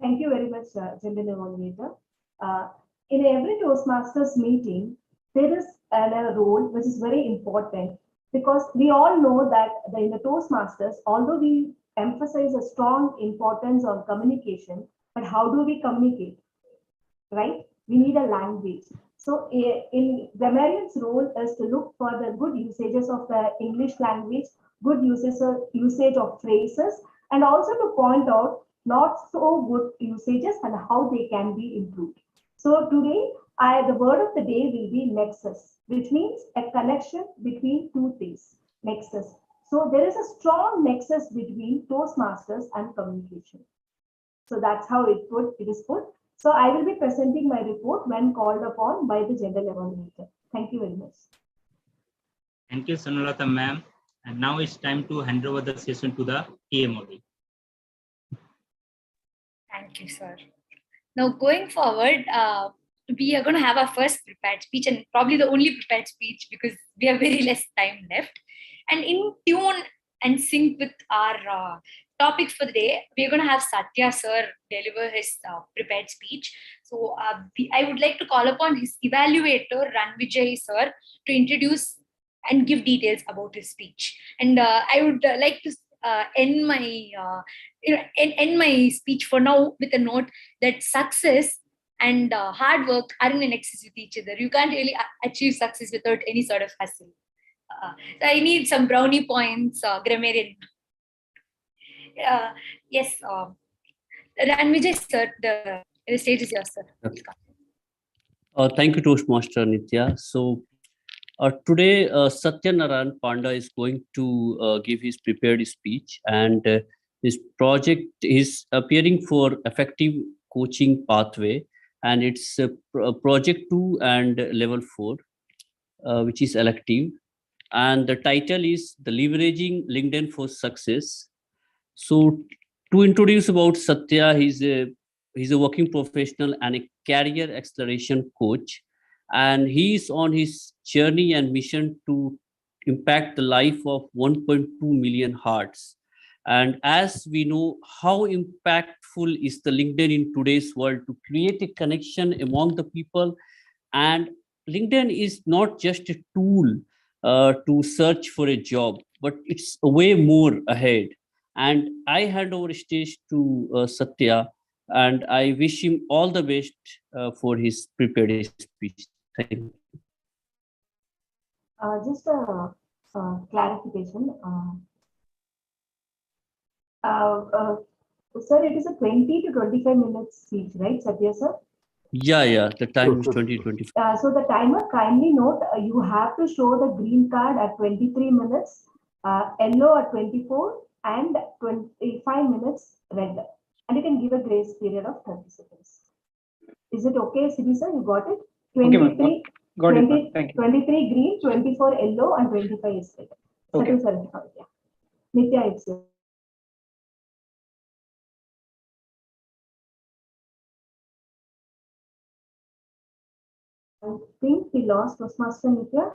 Thank you very much, General Evaluator. In every Toastmasters meeting, there is a role which is very important, because we all know that in the Toastmasters, although we emphasize a strong importance on communication, but how do we communicate, right? We need a language. So in grammarian's role is to look for the good usages of the English language, good usage of phrases, and also to point out not so good usages and how they can be improved. So today, the word of the day will be nexus, which means a connection between two things, nexus. So there is a strong nexus between Toastmasters and communication. So that's how it is put. So I will be presenting my report when called upon by the General Evaluator. Thank you very much. Thank you, Sanulata ma'am. And now it's time to hand over the session to the TMOD. Thank you, sir. Now, going forward, we are going to have our first prepared speech, and probably the only prepared speech, because we have very less time left. And in tune and sync with our topics for the day, we're going to have Satya sir deliver his prepared speech. So I would like to call upon his evaluator, Ranvijay sir, to introduce and give details about his speech. And I would like to end my speech for now with a note that success and hard work are in an excess with each other. You can't really achieve success without any sort of hustle. So I need some brownie points, grammarian. Yes, Ranvijay sir, the stage is yours, sir. Thank you, Toastmaster Nitya. So today, Satyanarayan Panda is going to give his prepared speech, and his project is appearing for effective coaching pathway, and it's project 2 and level 4, which is elective, and the title is the leveraging LinkedIn for success. So to introduce about Satya, he's a working professional and a career acceleration coach, and he is on his journey and mission to impact the life of 1.2 million hearts. And as we know how impactful is the LinkedIn in today's world to create a connection among the people, and LinkedIn is not just a tool to search for a job, but it's a way more ahead. And I hand over stage to Satya, and I wish him all the best for his prepared speech. Thank you. Just a clarification. Sir, it is a 20 to 25 minutes speech, right, Satya sir? Yeah. The time is 20-25. So the timer, kindly note, you have to show the green card at 23 minutes, yellow at 24, and 25 minutes red. And you can give a grace period of 30 seconds. Is it okay, Siddhi sir? You got it? 23, Got 20, it. Thank you. 23 green, 24 yellow, and 25 is red. Okay. Satya sir, yeah. Nitya, it's yours. I think we lost Toastmaster Nitya.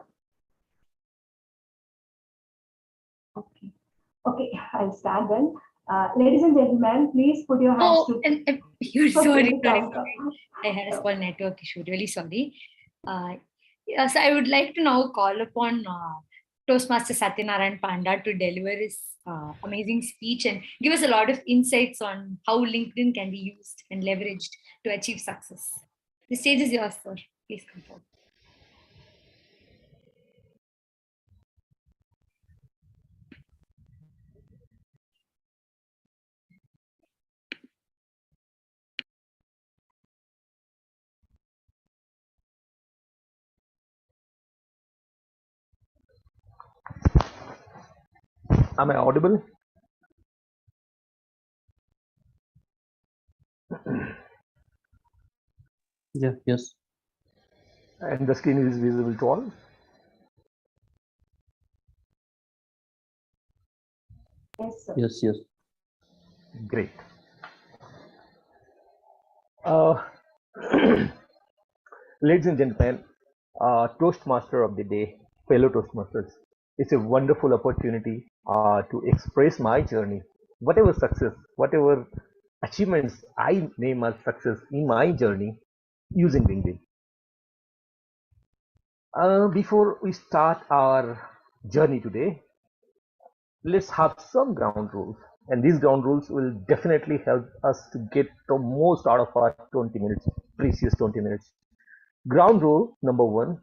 Okay, I'll start then. Ladies and gentlemen, please put your hands to. You're sorry. Come. I had a small network issue. Really sorry. So I would like to now call upon Toastmaster Satyanarayan Panda to deliver his amazing speech and give us a lot of insights on how LinkedIn can be used and leveraged to achieve success. The stage is yours, sir. Please come forward. Am I audible? Yeah, yes. And the screen is visible to all? Yes, sir. Yes. Great. Ladies and gentlemen, Toastmaster of the day, fellow Toastmasters, it's a wonderful opportunity to express my journey, whatever success, whatever achievements I name as success in my journey using LinkedIn. Before we start our journey today, let's have some ground rules. And these ground rules will definitely help us to get the most out of our 20 minutes, precious 20 minutes. Ground rule number one,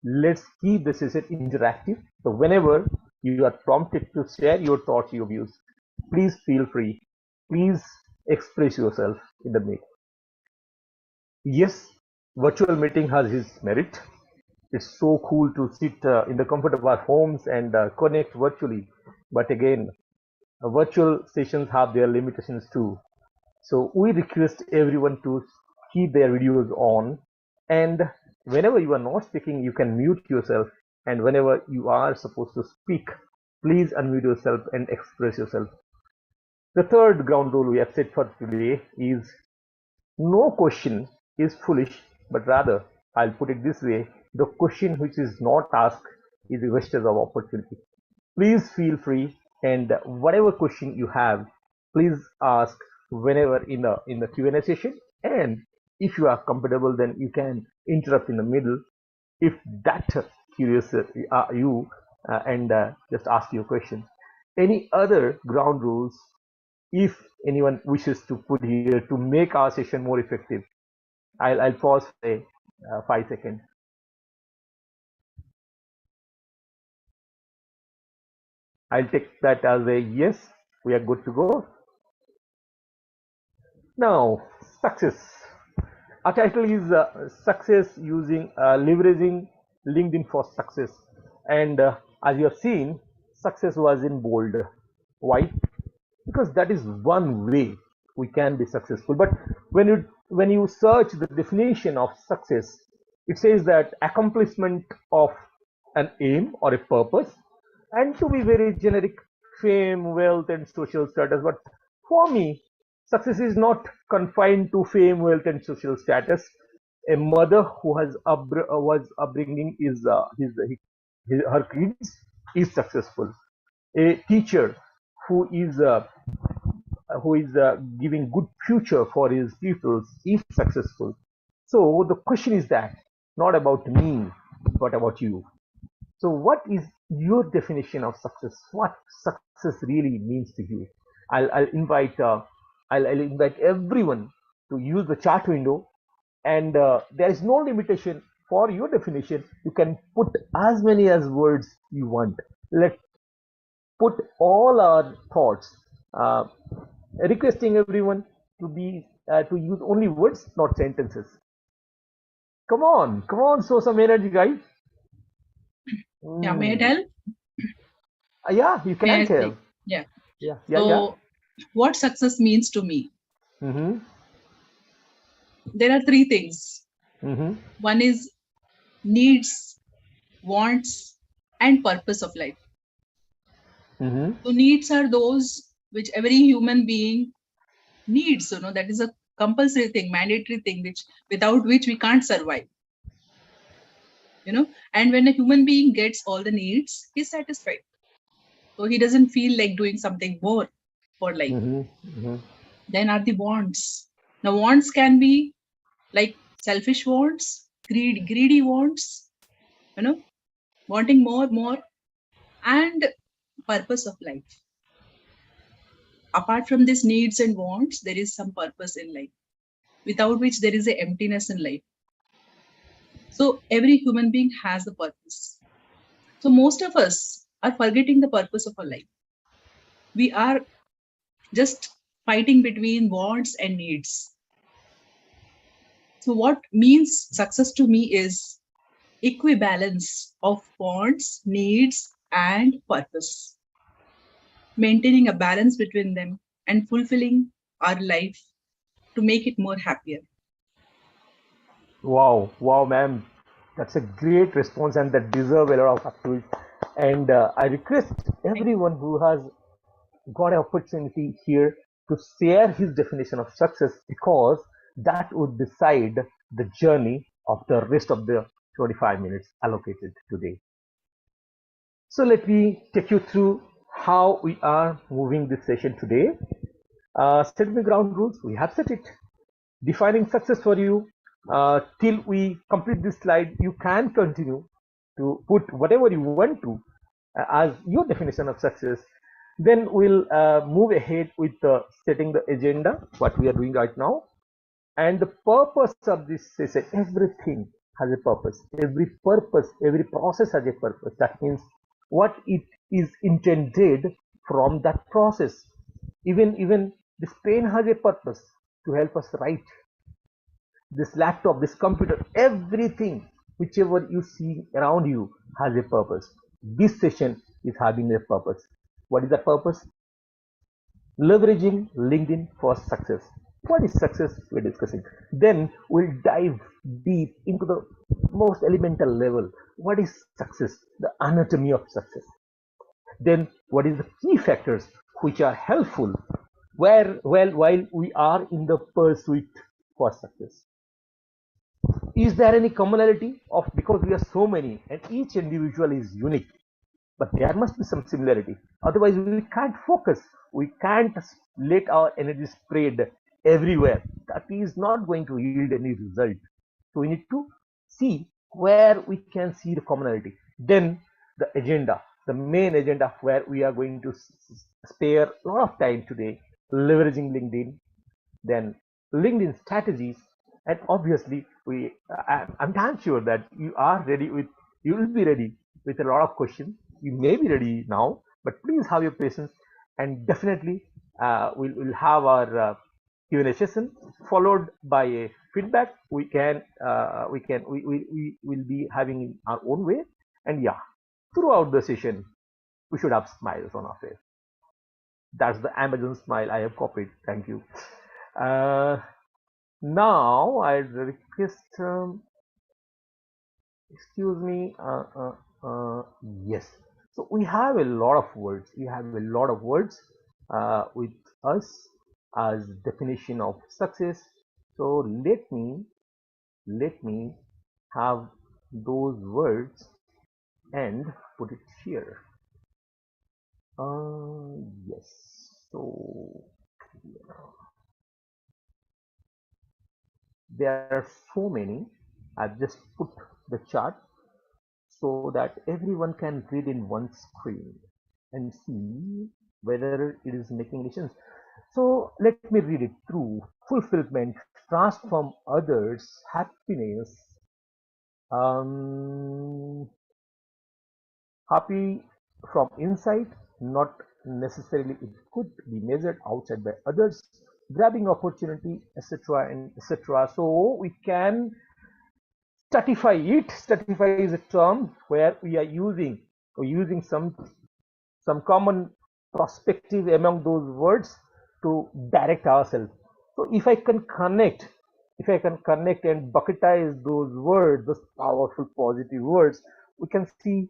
let's keep the session interactive. So whenever you are prompted to share your thoughts, your views, please feel free. Please express yourself in the meet. Yes, virtual meeting has its merit. It's so cool to sit in the comfort of our homes and connect virtually. But again, virtual sessions have their limitations too. So we request everyone to keep their videos on, and whenever you are not speaking, you can mute yourself, and whenever you are supposed to speak, please unmute yourself and express yourself. The third ground rule we have set for today is no question is foolish, but rather, I'll put it this way, the question which is not asked is a wastage of opportunity. Please feel free, and whatever question you have, please ask whenever in the Q&A session. And if you are comfortable, then you can interrupt in the middle if that curious you and just ask your question. Any other ground rules, if anyone wishes to put here to make our session more effective? I'll pause for 5 seconds. I'll take that as a yes, we are good to go. Now, success. Our title is Success Using Leveraging LinkedIn for Success. And as you have seen, success was in bold. Why? Because that is one way we can be successful. But when you search the definition of success, it says that accomplishment of an aim or a purpose, and to be very generic, fame, wealth, and social status. But for me, success is not confined to fame, wealth, and social status. A mother who has was upbringing is her kids is successful. A teacher who is giving good future for his pupils is successful. So the question is that not about me, but about you. So what is your definition of success? What success really means to you? I'll invite I'll invite everyone to use the chat window, and there is no limitation for your definition. You can put as many as words you want. Let's put all our thoughts requesting everyone to be to use only words, not sentences. Come on, show some energy, guys. Yeah, may it help? Yeah, you May I can tell. speak? Yeah. Yeah. So, what success means to me? Mm-hmm. There are three things. Mm-hmm. One is needs, wants, and purpose of life. Mm-hmm. So needs are those which every human being needs. That is a compulsory thing, mandatory thing, which without which we can't survive. And when a human being gets all the needs, he's satisfied. So he doesn't feel like doing something more for life. Mm-hmm. Mm-hmm. Then are the wants. Now wants can be like selfish wants, greedy wants, wanting more, and purpose of life. Apart from these needs and wants, there is some purpose in life, without which there is an emptiness in life. So every human being has a purpose. So most of us are forgetting the purpose of our life. We are just fighting between wants and needs. So what means success to me is equibalence of wants, needs, and purpose. Maintaining a balance between them and fulfilling our life to make it more happier. Wow, ma'am. That's a great response, and that deserve a lot of applause. And I request everyone who has got an opportunity here to share his definition of success, because that would decide the journey of the rest of the 25 minutes allocated today. So let me take you through how we are moving this session today. Setting the ground rules, we have set it. Defining success for you. Till we complete this slide, you can continue to put whatever you want to as your definition of success. Then we'll move ahead with setting the agenda, what we are doing right now. And the purpose of this session, everything has a purpose. Every process has a purpose. That means what it is intended from that process. Even this pen has a purpose to help us write. This laptop, this computer, everything, whichever you see around you has a purpose. This session is having a purpose. What is the purpose? Leveraging LinkedIn for success. What is success? We're discussing. Then we'll dive deep into the most elemental level. What is success? The anatomy of success. Then what is the key factors which are helpful while we are in the pursuit for success? Is there any commonality of, because we are so many and each individual is unique, but there must be some similarity, otherwise we can't focus, we can't let our energy spread everywhere. That is not going to yield any result. So we need to see where we can see the commonality. Then the agenda, the main agenda, where we are going to spare a lot of time today, leveraging LinkedIn, then LinkedIn strategies, and obviously I'm damn sure that you will be ready with a lot of questions. You may be ready now, but please have your patience, and definitely we'll have our Q&A session followed by a feedback. We will be having in our own way, and yeah, throughout the session we should have smiles on our face. That's the Amazon smile I have copied. Thank you. Now I request, excuse me, yes. So we have a lot of words. We have a lot of words with us as definition of success. So let me have those words and put it here. Yes. So there are so many. I've just put the chart so that everyone can read in one screen and see whether it is making any sense. So let me read it through. Fulfillment, transform others, happiness, happy from inside, not necessarily it could be measured outside by others, grabbing opportunity, etc. and etc. So we can statify it. Statify is a term where we're using some common perspective among those words to direct ourselves. So if I can connect and bucketize those words, those powerful positive words, we can see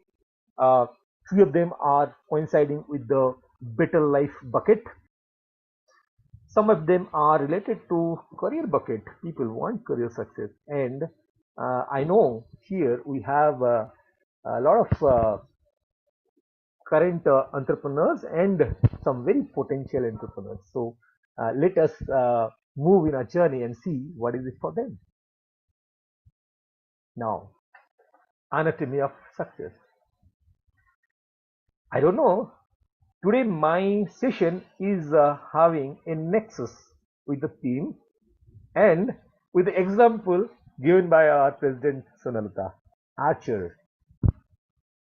few of them are coinciding with the better life bucket. Some of them are related to career bucket. People want career success, and I know here we have a lot of current entrepreneurs and some very potential entrepreneurs. So let us move in our journey and see what is it for them. Now, anatomy of success. I don't know. Today my session is having a nexus with the theme and with the example given by our President Sonalata, archer.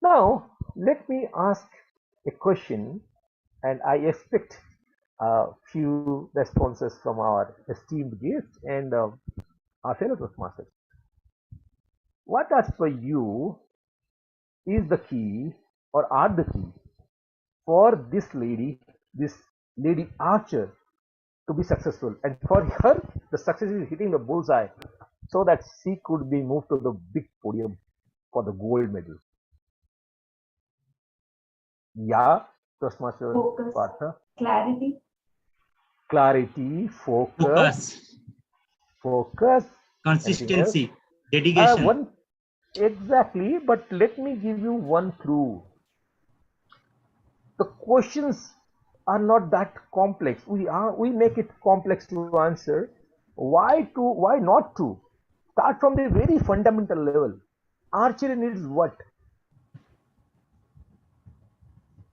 Now, let me ask a question, and I expect a few responses from our esteemed guests and our fellow Toastmasters. What as per you is the key or are the key for this lady archer to be successful, and for her the success is hitting the bullseye so that she could be moved to the big podium for the gold medal? Yeah, Toastmaster Focus, Partha. clarity, focus, consistency, dedication. Exactly, but let me give you one clue. The questions are not that complex. We make it complex to answer. Why not to? Start from the very fundamental level. Archery needs what?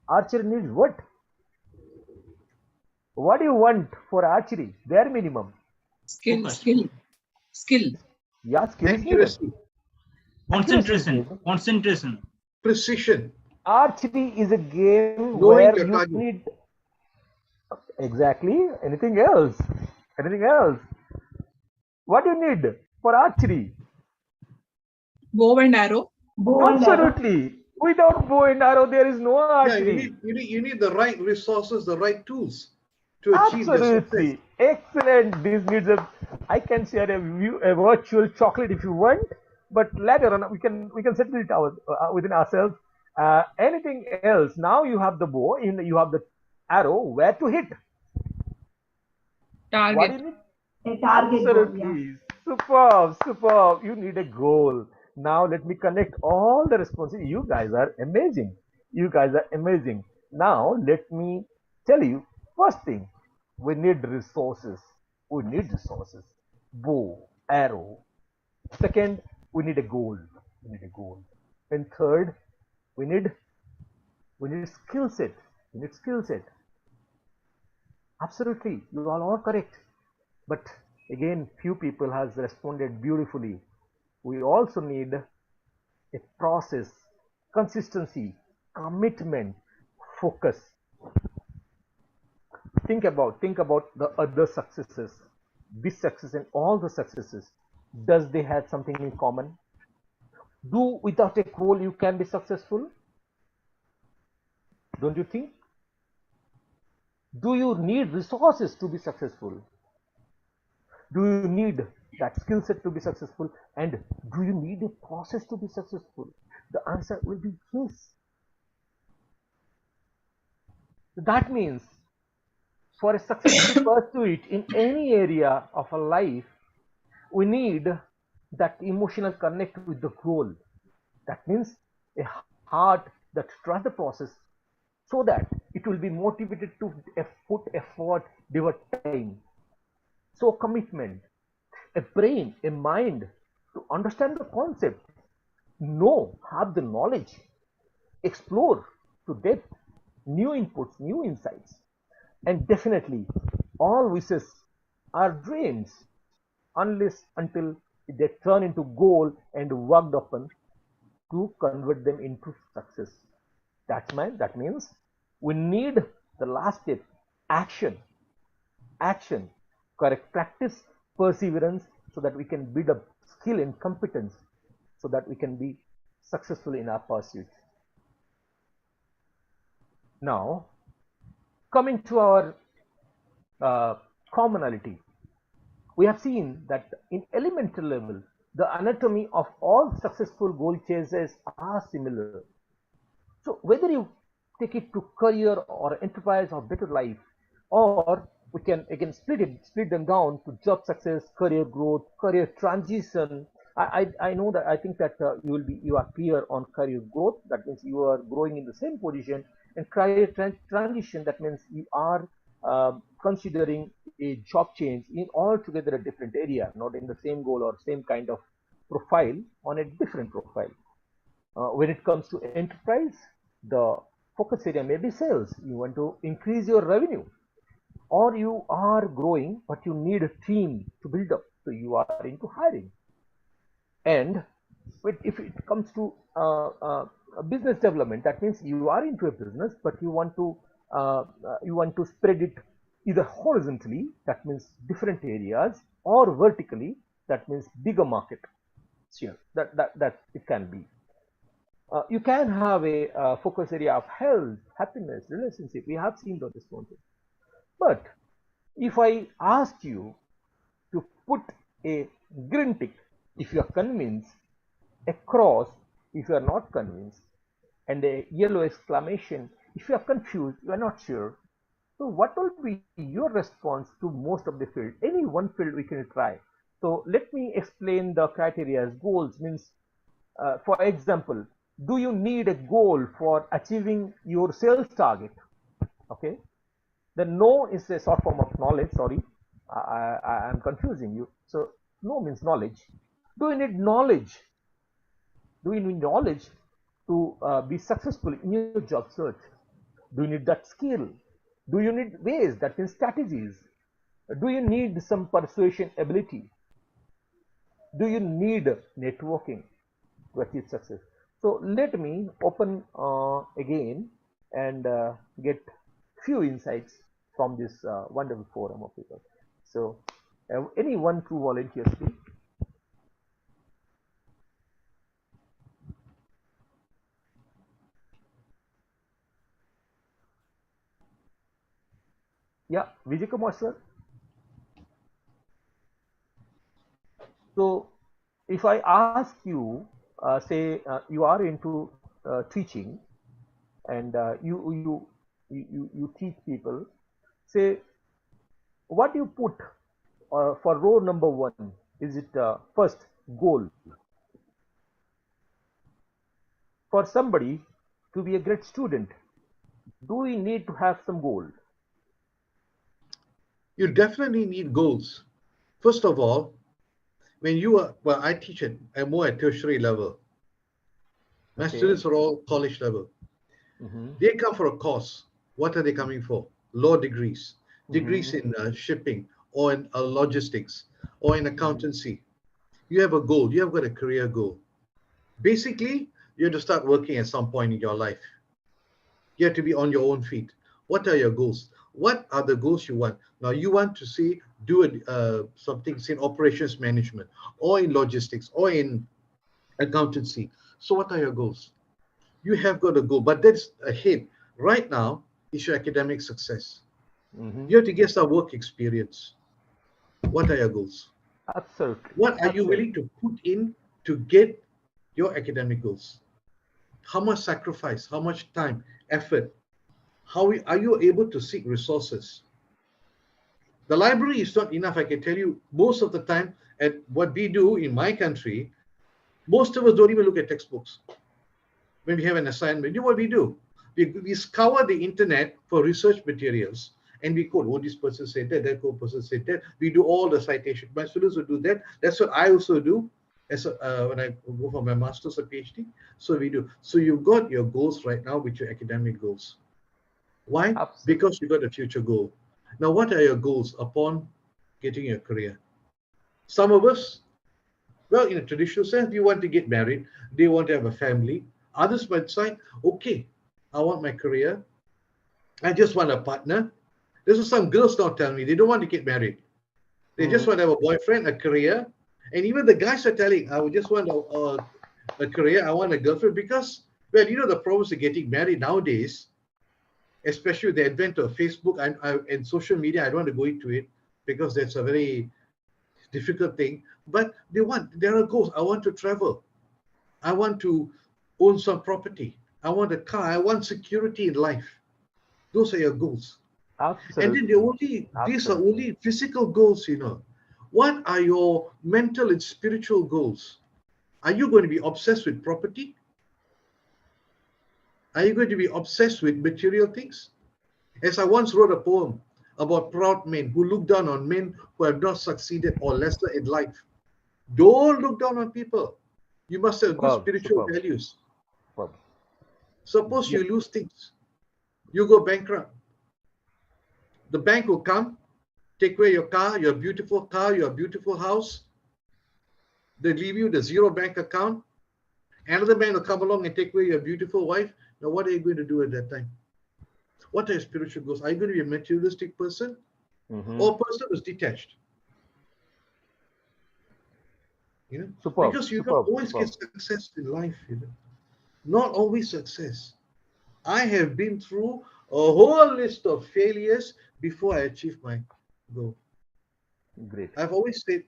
Archery needs what? What do you want for archery? Bare minimum. Skill. Yeah, skill is needed. Accuracy, Concentration. precision, Archery is a game knowing where your you target. need exactly anything else. Anything else? What do you need for archery? Bow and arrow. Absolutely. Without bow and arrow, there is no Yeah, archery. you need the right resources, the right tools to achieve your success. Absolutely. Excellent. This needs I can share a virtual chocolate if you want, but later on we can settle it out within ourselves. Anything else? Now you have the bow, you have the arrow. Where to hit? Target. What do you need? A target goal, yeah. Absolutely. Superb. You need a goal. Now let me connect all the responses. You guys are amazing. Now let me tell you, first thing, we need resources. Bow, arrow. Second, we need a goal. And third, we need skill set. Absolutely. You all are correct. But again, few people has responded beautifully. We also need a process, consistency, commitment, focus. Think about the other successes, this success and all the successes. Does they have something in common? Do without a goal you can be successful? Don't you think? Do you need resources to be successful? Do you need that skill set to be successful? And do you need a process to be successful? The answer will be yes. That means for a successful pursuit in any area of our life, we need that emotional connect with the goal. That means a heart that trusts the process so that it will be motivated to put effort, devote time. So commitment, a brain, a mind to understand the concept, have the knowledge, explore to depth, new inputs, new insights. And definitely, all wishes are dreams unless until they turn into goal and worked upon to convert them into success. That means We need the last step, action, correct practice, perseverance, so that we can build up skill and competence, so that we can be successful in our pursuit. Now, coming to our commonality, we have seen that in elemental level, the anatomy of all successful goal chasers are similar. So whether you take it to career or enterprise or better life, or we can again split them down to job success, career growth, career transition. I know that I think that you are clear on career growth. That means you are growing in the same position, and career transition. That means you are considering a job change in altogether a different area, not in the same goal or same kind of profile, on a different profile. When it comes to enterprise, the focus area may be sales. You want to increase your revenue, or you are growing, but you need a team to build up. So you are into hiring. And if it comes to business development, that means you are into a business, but you want to spread it either horizontally, that means different areas, or vertically, that means bigger market. Sure, that it can be. You can have a focus area of health, happiness, relationship. We have seen those responses. But if I ask you to put a green tick if you are convinced, a cross if you are not convinced, and a yellow exclamation if you are confused, you are not sure. So what will be your response to most of the field? Any one field we can try. So let me explain the criteria. Goals means, for example, do you need a goal for achieving your sales target? Okay. The no is a short form of knowledge. Sorry, I am confusing you. So no means knowledge. Do you need knowledge? Do you need knowledge to be successful in your job search? Do you need that skill? Do you need ways? That means strategies. Do you need some persuasion ability? Do you need networking to achieve success? So let me open again and get few insights from this wonderful forum of people. So any one true volunteer speak? Yeah, Vijay Kumar sir. So if I ask you, say you are into teaching, and you teach people, say what you put for row number one? Is it first goal? For somebody to be a great student, do we need to have some goal? You definitely need goals. First of all, when you are, well, I teach at more at tertiary level. My students are all college level. They come for a course. What are they coming for? Law degrees, degrees in shipping, or in logistics, or in accountancy. You have a goal. You have got a career goal. Basically, you have to start working at some point in your life. You have to be on your own feet. What are your goals? What are the goals you want? Now, you want to see, do something, say, in operations management, or in logistics, or in accountancy. So what are your goals? You have got a goal, but that's ahead. Right now is your academic success. You have to get some work experience. What are your goals? Absolutely. What are you willing to put in to get your academic goals? How much sacrifice, how much time, effort? How are you able to seek resources? The library is not enough. I can tell you, most of the time, at what we do in my country, most of us don't even look at textbooks. When we have an assignment, you know what we do? We scour the internet for research materials, and we quote, oh, this person said that, that person said that. We do all the citation. My students will do that. That's what I also do as when I go for my master's or PhD. So we do. So you've got your goals right now with your academic goals. Why? Absolutely. Because you got a future goal. Now, what are your goals upon getting your career? Some of us, well, in a traditional sense, you want to get married. They want to have a family. Others might say, okay, I want my career I just want a partner. This is some girls now tell me they don't want to get married. They just want to have a boyfriend, a career. And even the guys are telling, I would just want a career, I want a girlfriend because, well, the problems of getting married nowadays, especially with the advent of Facebook and social media. I don't want to go into it because that's a very difficult thing. But there are goals. I want to travel. I want to own some property. I want a car. I want security in life. Those are your goals. And then these are only physical goals. What are your mental and spiritual goals? Are you going to be obsessed with property? Are you going to be obsessed with material things? As I once wrote a poem about proud men who look down on men who have not succeeded or lesser in life. Don't look down on people. You must have good spiritual values. Suppose you lose things, you go bankrupt. The bank will come, take away your car, your beautiful house. They leave you the zero bank account. Another man will come along and take away your beautiful wife. Now, what are you going to do at that time? What are your spiritual goals? Are you going to be a materialistic person or a person who's detached? Because you don't always get success in life. Not always success. I have been through a whole list of failures before I achieved my goal. Great. I've always said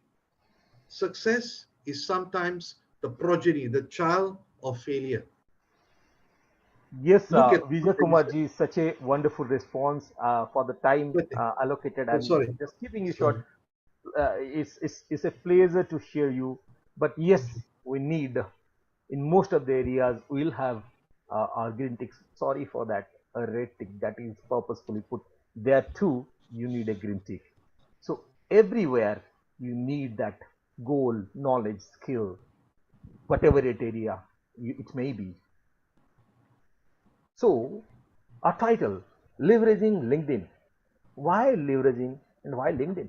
success is sometimes the progeny, the child of failure. Yes, Look at Vijay Kumarji, such a wonderful response for the time allocated. I'm just keeping you short. It's a pleasure to share you. But yes, we need, in most of the areas, we'll have our green ticks. Sorry for that, a red tick that is purposefully put. There too, you need a green tick. So everywhere you need that goal, knowledge, skill, whatever it area it may be. So our title, leveraging LinkedIn. Why leveraging and why LinkedIn?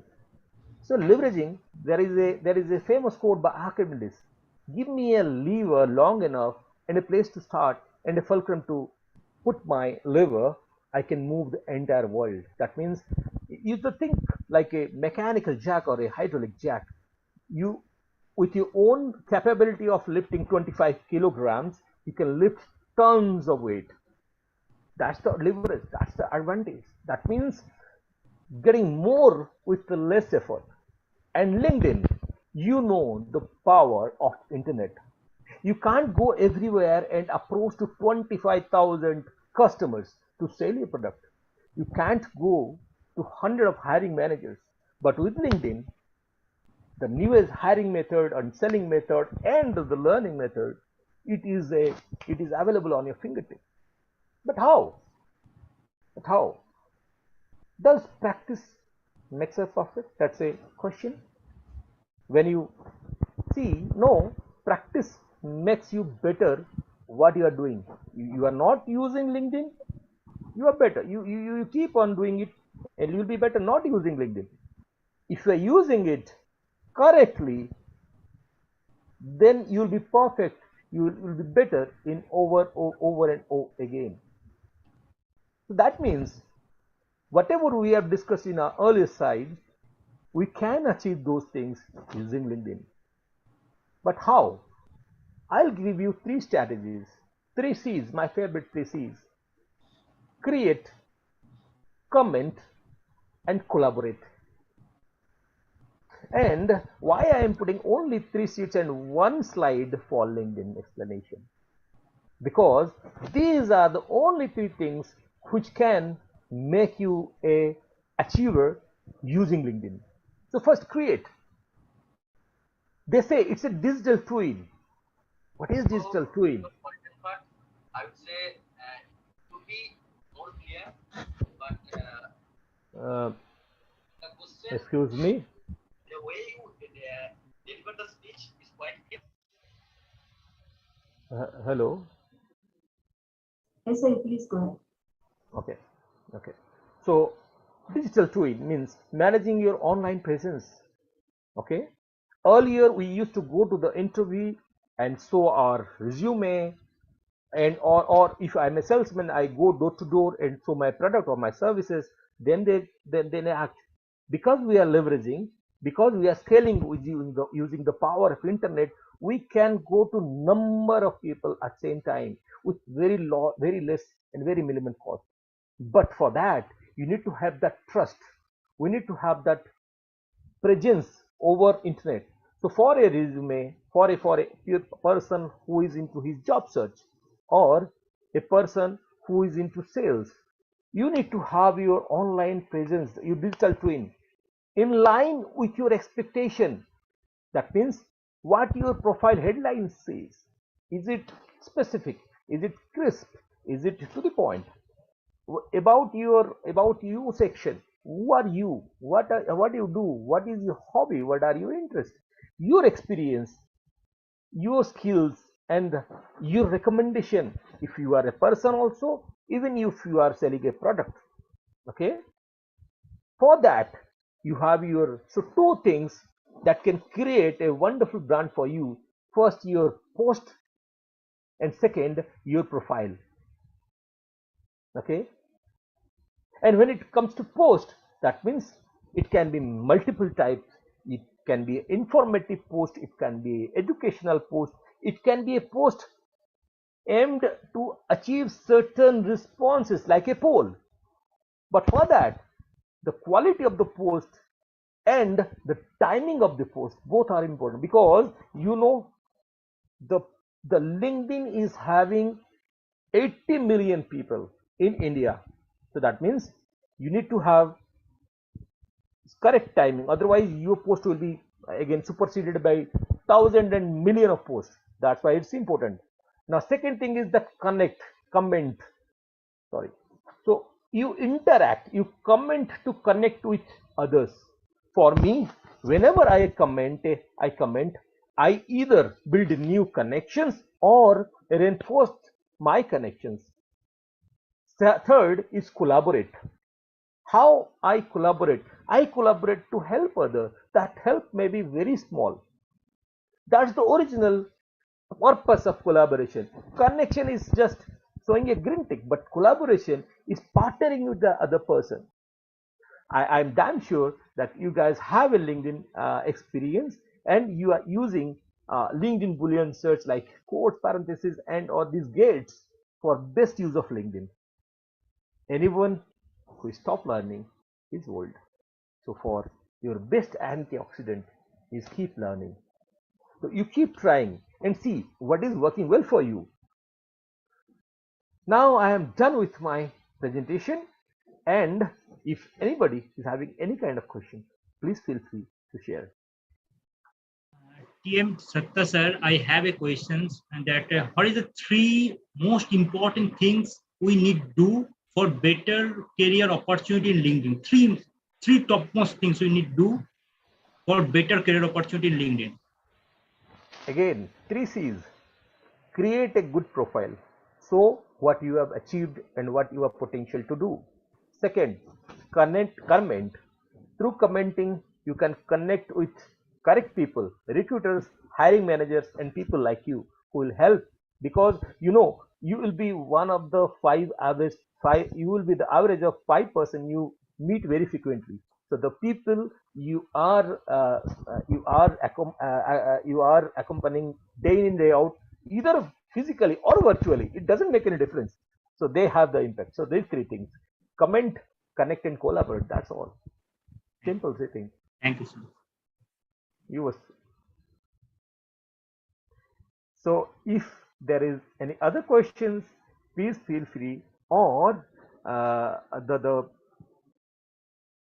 So leveraging, there is a famous quote by Archimedes. Give me a lever long enough and a place to start and a fulcrum to put my lever, I can move the entire world. That means you have to think like a mechanical jack or a hydraulic jack. You, with your own capability of lifting 25 kilograms, you can lift tons of weight. That's the leverage, that's the advantage. That means getting more with the less effort. And LinkedIn, the power of internet. You can't go everywhere and approach to 25,000 customers to sell your product. You can't go to 100 of hiring managers. But with LinkedIn, the newest hiring method and selling method and the learning method, it is available on your fingertip. But how? Does practice makes us perfect? That's a question. When you see, no, practice makes you better what you are doing. You are not using LinkedIn, you are better. You keep on doing it and you'll be better not using LinkedIn. If you are using it correctly, then you'll be perfect. You will be better in over and over again. So that means whatever we have discussed in our earlier side, we can achieve those things using LinkedIn. But how? I'll give you three strategies. Three C's, my favorite three C's. Create, comment, and collaborate. And why I am putting only 3 sheets and 1 slide for LinkedIn explanation? Because these are the only 3 things which can make you a achiever using LinkedIn. So first, create. They say it's a digital twin. What is digital twin? I would say to be more clear, but the question, Excuse me. the way you deliver the speech is quite clear. Hello. Yes, sir, please go ahead. Okay. So digital twin means managing your online presence. Okay. Earlier we used to go to the interview and show our resume, And or if I'm a salesman, I go door to door and show my product or my services, then they act. Because we are leveraging, because we are scaling with using the power of internet, we can go to number of people at same time with very less and very minimum cost. But for that, you need to have that trust. We need to have that presence over internet. So for a resume, for a person who is into his job search, or a person who is into sales, you need to have your online presence, your digital twin, in line with your expectation. That means what your profile headline says. Is it specific? Is it crisp? Is it to the point? About you section. Who are you? What do you do? What is your hobby? What are your interests? Your experience, your skills, and your recommendation. If you are a person also, even if you are selling a product, okay. For that, you have your two things that can create a wonderful brand for you. First, your post, and second, your profile. Okay. And when it comes to post, that means it can be multiple types. It can be informative post, it can be educational post, it can be a post aimed to achieve certain responses like a poll. But for that, the quality of the post and the timing of the post both are important, because the LinkedIn is having 80 million people in India. So that means you need to have correct timing, otherwise your post will be again superseded by thousand and million of posts. That's why it's important. Now second thing is that comment, sorry. So you interact, you comment to connect with others. For me, whenever I comment, I either build new connections or reinforce my connections. Third is collaborate. How I collaborate? I collaborate to help others. That help may be very small. That's the original purpose of collaboration. Connection is just showing a green tick, but collaboration is partnering with the other person. I'm damn sure that you guys have a LinkedIn experience, and you are using LinkedIn Boolean search like quotes, parentheses, and or these gates for best use of LinkedIn. Anyone who stop learning is old. So for your best antioxidant is keep learning. So you keep trying and see what is working well for you. Now I am done with my presentation, and if anybody is having any kind of question, please feel free to share. TM Satta sir, I have a question, and that what is the three most important things we need to do for better career opportunity in LinkedIn? Three topmost things we need to do for better career opportunity in LinkedIn. Again, 3 C's. Create a good profile. So what you have achieved and what you have potential to do. Second, comment. Through commenting, you can connect with correct people, recruiters, hiring managers, and people like you who will help, because you will be one of the you will be the average of 5% you meet very frequently. So the people you are accompanying day in day out, either physically or virtually, it doesn't make any difference. So they have the impact. So these 3 things: comment, connect, and collaborate. That's all. Simple thing. Thank you, sir. You was. So if there is any other questions, please feel free, or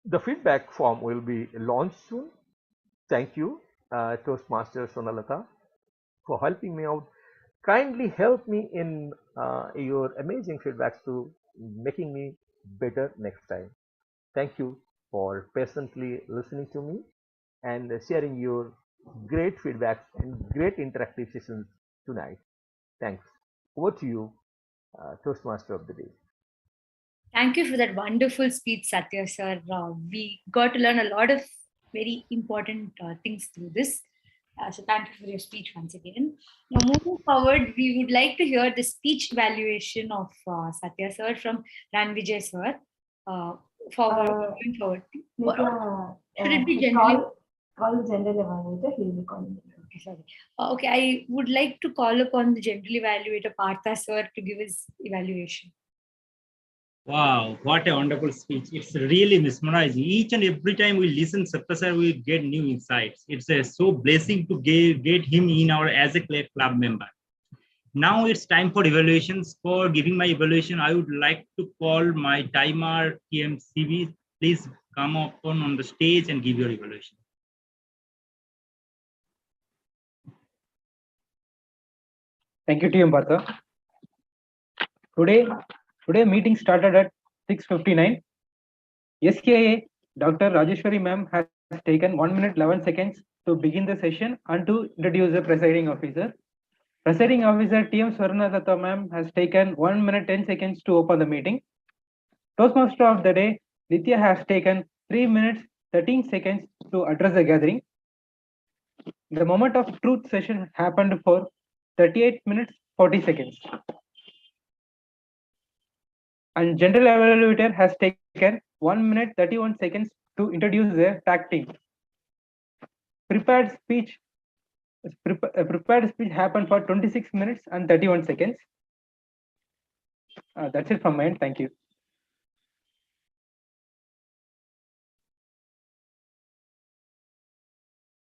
the feedback form will be launched soon. Thank you, Toastmaster Sonalata, for helping me out. Kindly help me in your amazing feedbacks to making me better next time. Thank you for patiently listening to me and sharing your great feedbacks and great interactive sessions tonight. Thanks. Over to you, Toastmaster of the Day. Thank you for that wonderful speech, Satya sir. We got to learn a lot of very important things through this. So thank you for your speech once again. Now moving forward, we would like to hear the speech evaluation of Satya sir from Ranvijay sir. Moving forward. Nitya, Should it be generally? call the general evaluator, he will be calling. Okay, sorry. Okay, I would like to call upon the general evaluator Partha sir to give his evaluation. Wow, what a wonderful speech. It's really mesmerizing. Each and every time we listen, Satya sir, we get new insights. It's so blessing to get him in our as a club member. Now it's time for evaluations. For giving my evaluation, I would like to call my timer TMCB. Please come up on the stage and give your evaluation. Thank you, TM Partha. Today meeting started at 6:59. SKA Dr. Rajeshwari ma'am has taken 1 minute 11 seconds to begin the session and to introduce the presiding officer. Presiding officer TM Swarnadatta ma'am has taken 1 minute 10 seconds to open the meeting. Toastmaster of the day, Nitya, has taken 3 minutes 13 seconds to address the gathering. The moment of truth session happened for 38 minutes 40 seconds. And general evaluator has taken 1 minute 31 seconds to introduce the tag team. Prepared speech happened for 26 minutes and 31 seconds. That's it from my end. Thank you.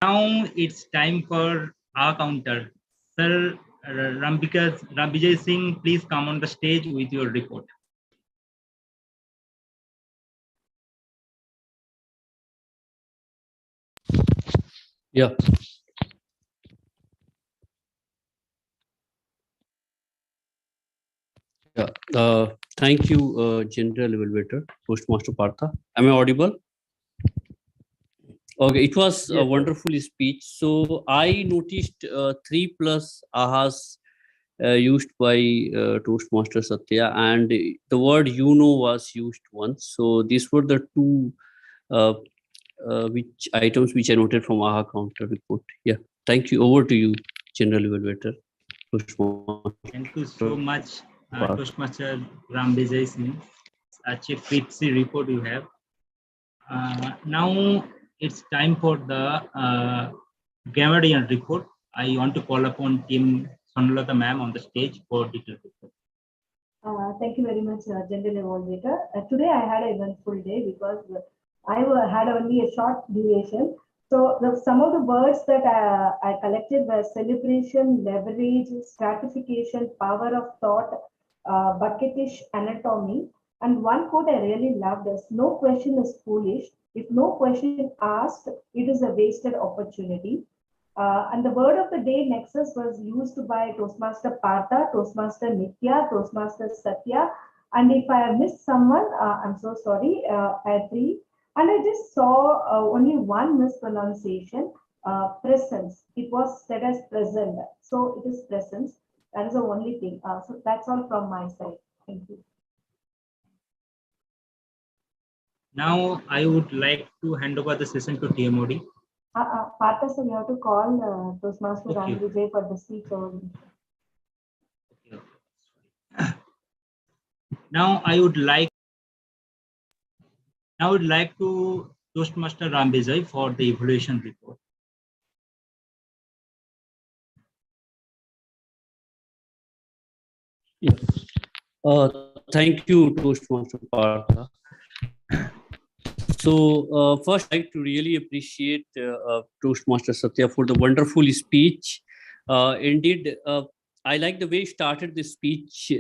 Now it's time for our counter. Sir Rambijay Singh, please come on the stage with your report. Yeah. Yeah. Thank you, General Evaluator, Toastmaster Partha. Am I audible? Okay, it was a wonderful speech. So I noticed 3+ ahas used by Toastmaster Satya, and the word was used once. So these were the two which items which I noted from AHA counter report. Yeah, thank you. Over to you, General Evaluator. Thank you so much, Toastmaster Rambijay Singh. Such a pretty report you have. Now it's time for the Gamadian report. I want to call upon Team Sonalata ma'am on the stage for detailed report. Thank you very much, General Evaluator. Today I had an eventful day because I had only a short duration. So some of the words that I collected were celebration, leverage, stratification, power of thought, bucketish anatomy. And one quote I really loved is, no question is foolish. If no question asked, it is a wasted opportunity. And the word of the day nexus was used by Toastmaster Partha, Toastmaster Nitya, Toastmaster Satya. And if I have missed someone, I'm so sorry. I had 3. And I just saw only one mispronunciation, presence. It was said as present. So it is presence. That is the only thing. So that's all from my side. Thank you. Now I would like to hand over the session to TMOD. Partha, so you have to call Toastmaster Ranvijay for the speech over. Now I would like to Toastmaster Rambijay for the evaluation report. Yeah. Thank you, Toastmaster Partha. So first, I'd like to really appreciate Toastmaster Satya for the wonderful speech. Indeed, I like the way you started the speech,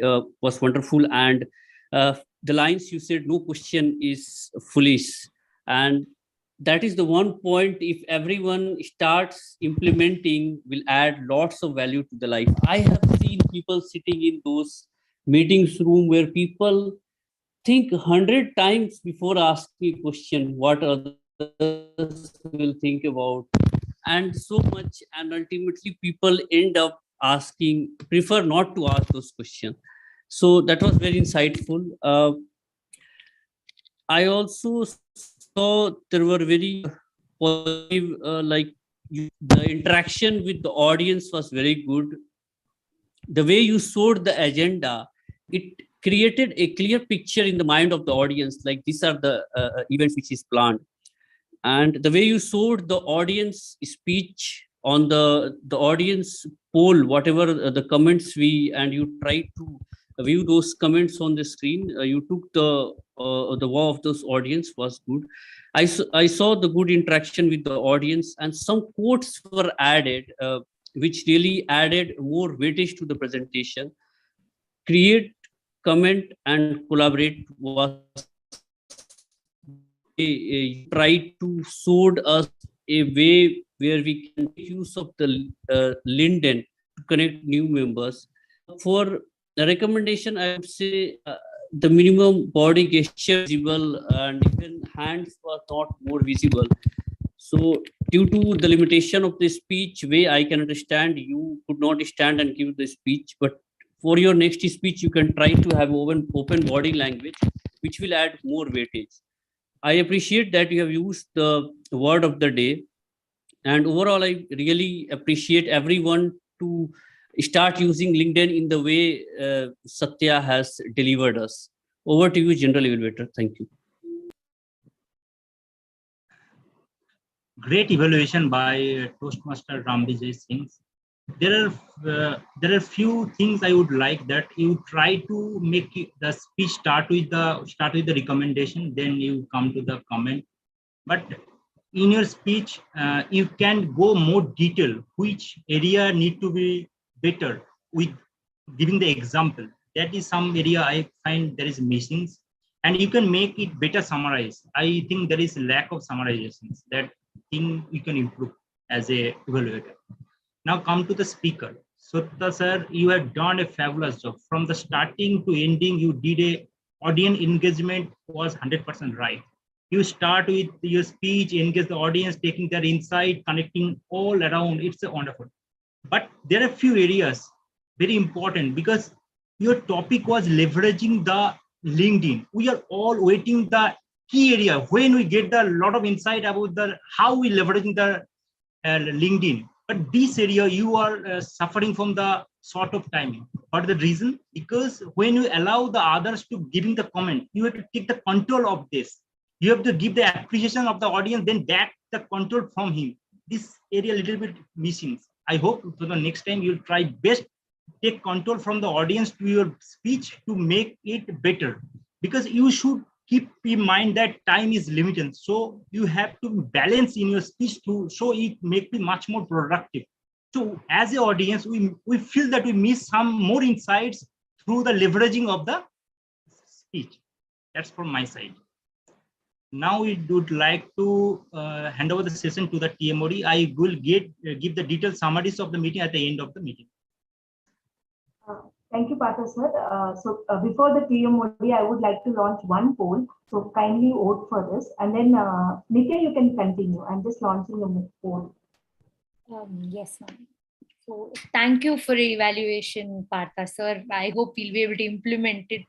was wonderful. And the lines you said, no question is foolish. And that is the one point, if everyone starts implementing, will add lots of value to the life. I have seen people sitting in those meetings room where people think 100 times before asking a question what others will think about, and so much, and ultimately people end up prefer not to ask those questions. So that was very insightful. I also saw there were very positive, like the interaction with the audience was very good. The way you showed the agenda, it created a clear picture in the mind of the audience, like these are the events which is planned. And the way you showed the audience speech on the audience poll, whatever the comments and you tried to view those comments on the screen, you took the wow of those audience was good. I saw the good interaction with the audience, and some quotes were added, which really added more weightage to the presentation. Create, comment, and collaborate was try to showed us a way where we can make use of the LinkedIn to connect new members. For the recommendation, I would say the minimum body gesture visible, and even hands were not more visible. So due to the limitation of the speech way, I can understand you could not stand and give the speech, but for your next speech, you can try to have open body language, which will add more weightage. I appreciate that you have used the word of the day. And overall, I really appreciate everyone to start using LinkedIn in the way Satya has delivered us. Over to you, General Evaluator. Thank you. Great evaluation by Toastmaster Ramvijay Singh. There are few things I would like that you try to make the speech start with the recommendation, then you come to the comment. But in your speech, you can go more detail, which area need to be better with giving the example. That is some area I find there is missing, and you can make it better summarize. I think there is lack of summarizations. That thing you can improve as a evaluator. Now come to the speaker. Sutta sir, you have done a fabulous job. From the starting to ending, you did a audience engagement was 100% right. You start with your speech, engage the audience, taking their insight, connecting all around. It's wonderful. But there are few areas very important because your topic was leveraging the LinkedIn. We are all waiting the key area when we get a lot of insight about the how we leveraging the LinkedIn. But this area you are suffering from the sort of timing. What the reason? Because when you allow the others to giving the comment, you have to take the control of this. You have to give the appreciation of the audience, then back the control from him. This area a little bit missing. I hope for the next time you'll try best take control from the audience to your speech to make it better. Because you should keep in mind that time is limited. So you have to balance in your speech to so it make me much more productive. So as an audience, we feel that we miss some more insights through the leveraging of the speech. That's from my side. Now we would like to hand over the session to the TMOD. I will give the detailed summaries of the meeting at the end of the meeting. Thank you, Partha sir. Before the TMOD, I would like to launch one poll. So kindly vote for this. And then Nitya, you can continue. I'm just launching a poll. Yes, ma'am. So thank you for your evaluation, Partha sir. I hope we'll be able to implement it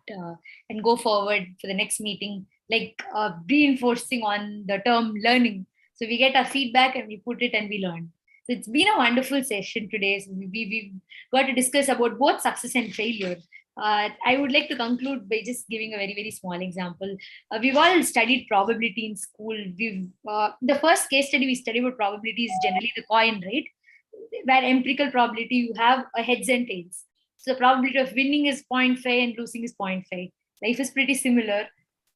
and go forward for the next meeting, like reinforcing on the term learning. So we get our feedback and we put it and we learn. So it's been a wonderful session today. So we got to discuss about both success and failure. I would like to conclude by just giving a very, very small example. We've all studied probability in school. The first case study we study about probability is generally the coin, right? Where empirical probability, you have a heads and tails. So the probability of winning is 0.5 and losing is 0.5. Life is pretty similar.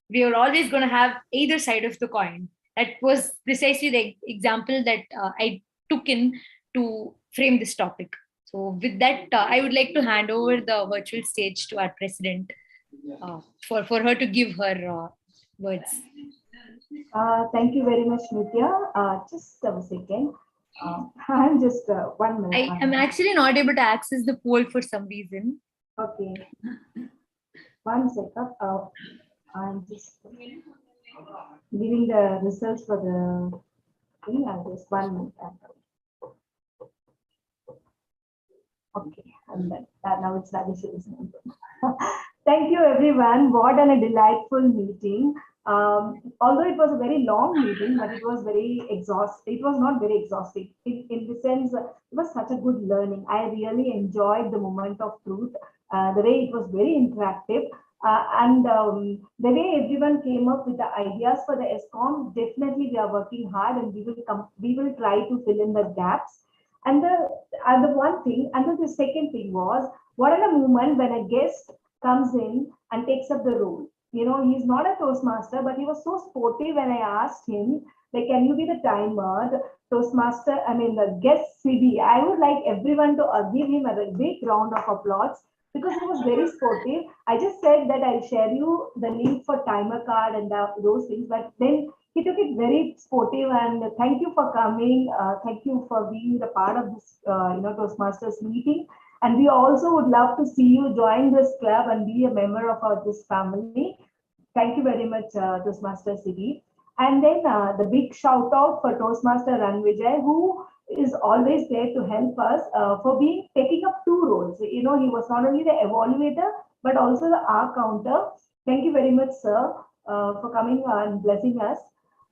We are always going to have either side of the coin. That was precisely the example that I took in to frame this topic. So with that, I would like to hand over the virtual stage to our president for her to give her words. Thank you very much, Nitya. Just a second. I'm just 1 minute. I am actually not able to access the poll for some reason. Okay. 1 second. I'm just giving the results for the thing. I'll just 1 minute. Okay, and then now it's Radish's. Thank you, everyone. What a delightful meeting. Although it was a very long meeting, but it was very exhausting. It was not very exhausting. In the sense, it was such a good learning. I really enjoyed the moment of truth, the way it was very interactive. And the way everyone came up with the ideas for the ESCOM, definitely we are working hard and we will try to fill in the gaps. And the one thing, and then the second thing was, what are the moment when a guest comes in and takes up the role? You know, he's not a Toastmaster, but he was so sportive when I asked him, like, can you be the timer, the Toastmaster, I mean, the guest CD? I would like everyone to give him a big round of applause because he was very sportive. I just said that I'll share you the link for timer card and those things, but then he took it very sportive and thank you for coming. Thank you for being the part of this, Toastmasters meeting. And we also would love to see you join this club and be a member of this family. Thank you very much, Toastmaster City. And then the big shout out for Toastmaster Ranvijay, who is always there to help us for taking up two roles. You know, he was not only the evaluator, but also the R counter. Thank you very much, sir, for coming and blessing us.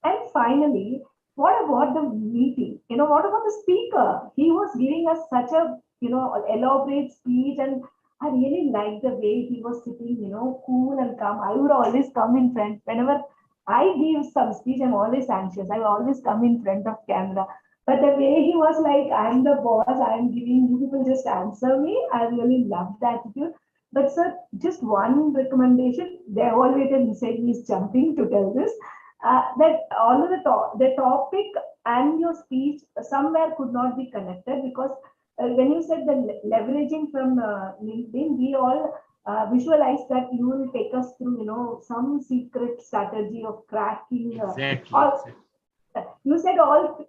And finally, what about the meeting? You know, what about the speaker? He was giving us such a, elaborate speech, and I really liked the way he was sitting, cool and calm. I would always come in front. Whenever I give some speech, I'm always anxious. I always come in front of camera. But the way he was like, I'm the boss, I'm giving you people just answer me. I really loved that attitude. But sir, just one recommendation, the evaluator inside me is jumping to tell this, that all of the topic and your speech somewhere could not be connected because when you said the leveraging from LinkedIn, we all visualize that you will take us through, some secret strategy of cracking. Exactly. You said all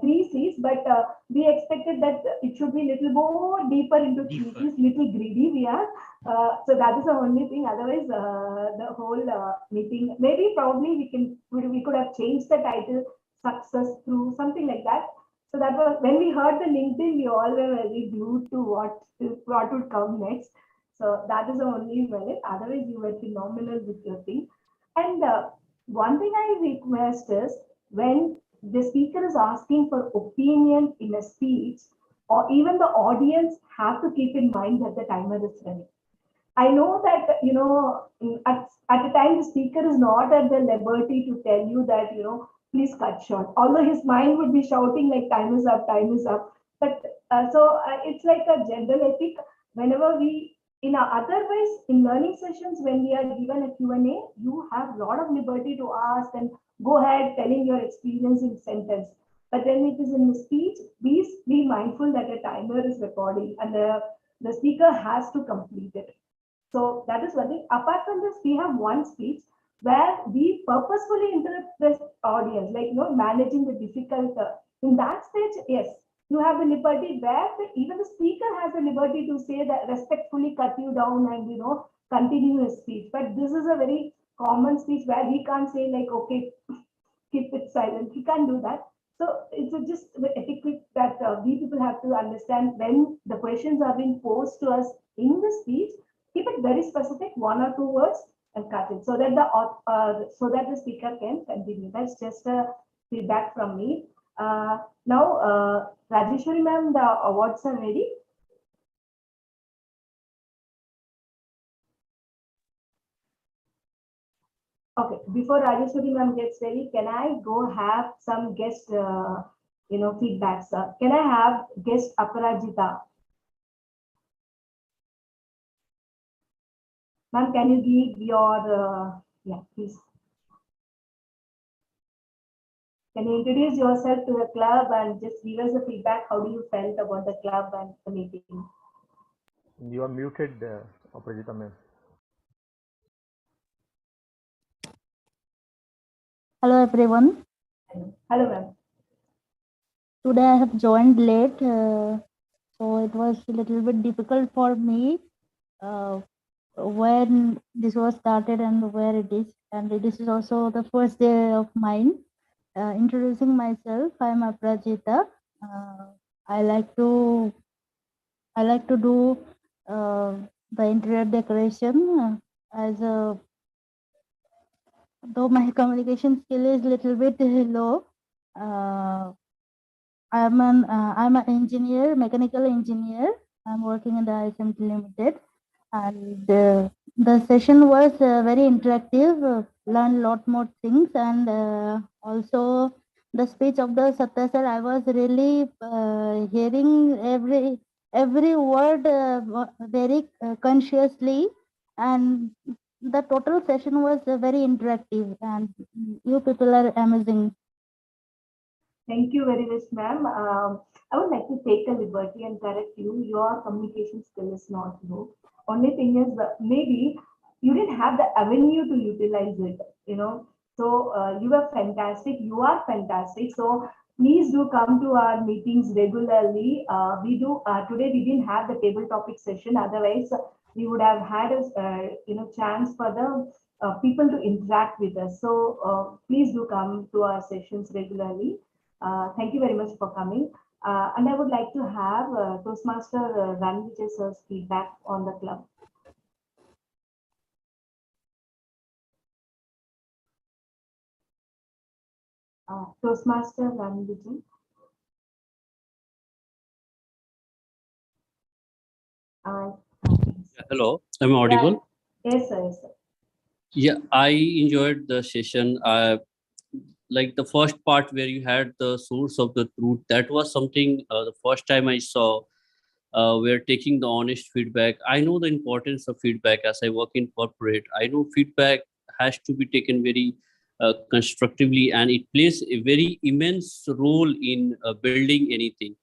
three C's, but we expected that it should be a little more deeper into three C's, little greedy we are. So that is the only thing. Otherwise, the whole meeting, maybe probably we could have changed the title "Success Through" something like that. So that was when we heard the LinkedIn, we all were very glued to what would come next. So that is the only merit. Otherwise, you were phenomenal with your thing. And one thing I request is when the speaker is asking for opinion in a speech, or even the audience have to keep in mind that the timer is running. I know that, at the time the speaker is not at the liberty to tell you that, please cut short. Although his mind would be shouting like time is up, time is up. But it's like a general ethic. Whenever otherwise in learning sessions, when we are given a Q&A, you have a lot of liberty to ask and go ahead telling your experience in sentence. But when it is in the speech, please be mindful that a timer is recording and the speaker has to complete it. So that is one thing. Apart from this, we have one speech where we purposefully interrupt the audience, like managing the difficult. In that stage, yes, you have the liberty where even the speaker has the liberty to say that respectfully cut you down and continue his speech. But this is a very common speech where he can't say like, okay, keep it silent. He can't do that. So it's just the etiquette that we people have to understand when the questions are being posed to us in the speech. Keep it very specific, one or two words, and cut it so that the speaker can continue. That's just a feedback from me. Now, Rajeshwari ma'am, the awards are ready. Okay, before Rajeshwari ma'am gets ready, can I go have some guest, feedbacks? Can I have guest Aparajita? Ma'am, can you give your, yeah, please. Can you introduce yourself to the club and just give us the feedback? How do you felt about the club and the meeting? You are muted, Aparajita ma'am. Hello everyone. Hello ma'am. Today I have joined late, so it was a little bit difficult for me when this was started and where it is. And this is also the first day of mine. Introducing myself, I am Aprajita. I like to do the interior decoration as a though my communication skill is little bit low. I'm an engineer, mechanical engineer. I'm working in the ISMT Limited, and the session was very interactive. Learned a lot more things, and also the speech of the Satya sir. I was really hearing every word very consciously, and the total session was very interactive. And you people are amazing. Thank you very much, ma'am. I would like to take a liberty and correct you. Your communication skill is not low. Only thing is that maybe you didn't have the avenue to utilize it, you know. So you are fantastic. You are fantastic. So please do come to our meetings regularly. We do today. We didn't have the table topic session. Otherwise, we would have had a chance for the people to interact with us. So please do come to our sessions regularly. Thank you very much for coming. And I would like to have Toastmaster Ranvijay sir's feedback on the club. Toastmaster Ranvijay. Hello, am I audible? Yes, sir. Yes, sir. Yeah, I enjoyed the session. Like the first part where you had the source of the truth, that was something the first time I saw. We're taking the honest feedback. I know the importance of feedback as I work in corporate. I know feedback has to be taken very constructively, and it plays a very immense role in building anything.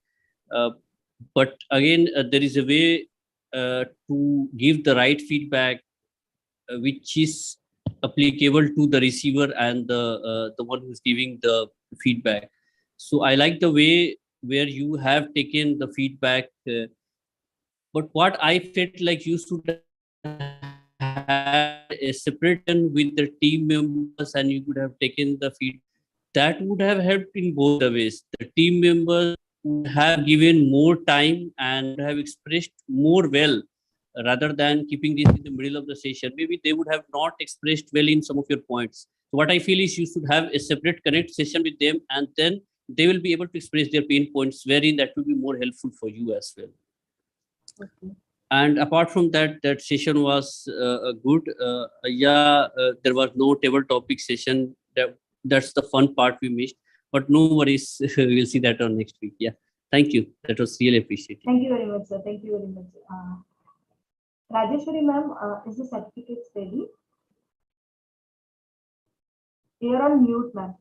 But again, there is a way to give the right feedback, which is applicable to the receiver and the one who's giving the feedback. So I like the way where you have taken the feedback. But what I felt like you should have a separation with the team members and you could have taken the feedback. That would have helped in both the ways. The team members would have given more time and have expressed more well rather than keeping this in the middle of the session. Maybe they would have not expressed well in some of your points. So what I feel is you should have a separate connect session with them, and then they will be able to express their pain points, wherein that will be more helpful for you as well. Okay. And apart from that, that session was good. There was no table topic session. That's the fun part we missed. But no worries, we'll see that on next week. Yeah, thank you. That was really appreciated. Thank you very much, sir. Thank you very much. Rajeshwari ma'am, is the certificate ready? You're on mute, ma'am.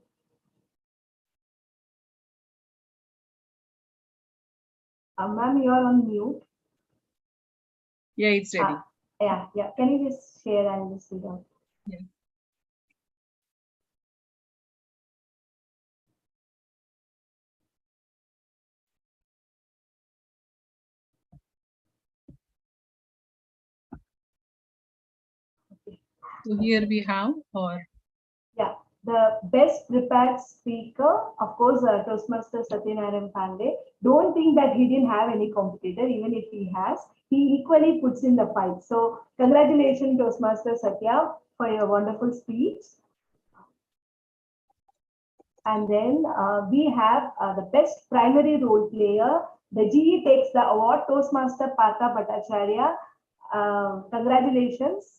Ma'am, you're on mute. Yeah, it's ready. Yeah. Can you just share and just read out? Yeah. So here we have, the best prepared speaker, of course, Toastmaster Satyanarayan Pandey. Don't think that he didn't have any competitor, even if he has. He equally puts in the fight. So congratulations, Toastmaster Satya, for your wonderful speech. And then we have the best primary role player. The GE takes the award, Toastmaster Partha Bhattacharya. Congratulations.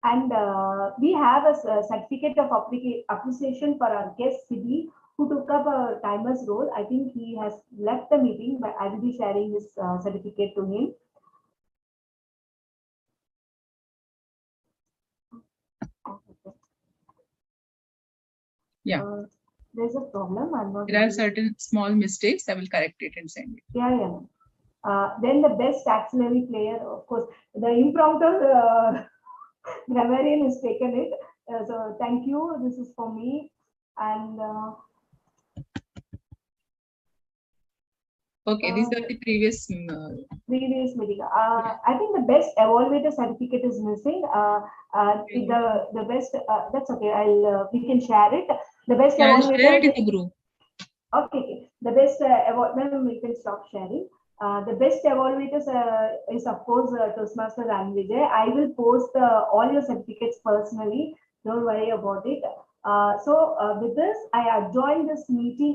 And we have a certificate of appreciation for our guest Siddhi, who took up a timer's role. I think he has left the meeting, but I will be sharing his certificate to him. yeah. There's a problem. I'm not. There are certain small mistakes. I will correct it and send it. Yeah. Then the best auxiliary player, of course, the impromptu grammarian has taken it. So thank you. This is for me. And okay, these are the previous meeting. I think the best evaluator certificate is missing. The best. That's okay. We can share it. The best I'll evaluator. share it in the group. Okay. The best award. Then we can stop sharing. The best evaluators is of course Toastmaster and Vijay. I will post all your certificates personally. Don't worry about it. So with this, I adjourn this meeting.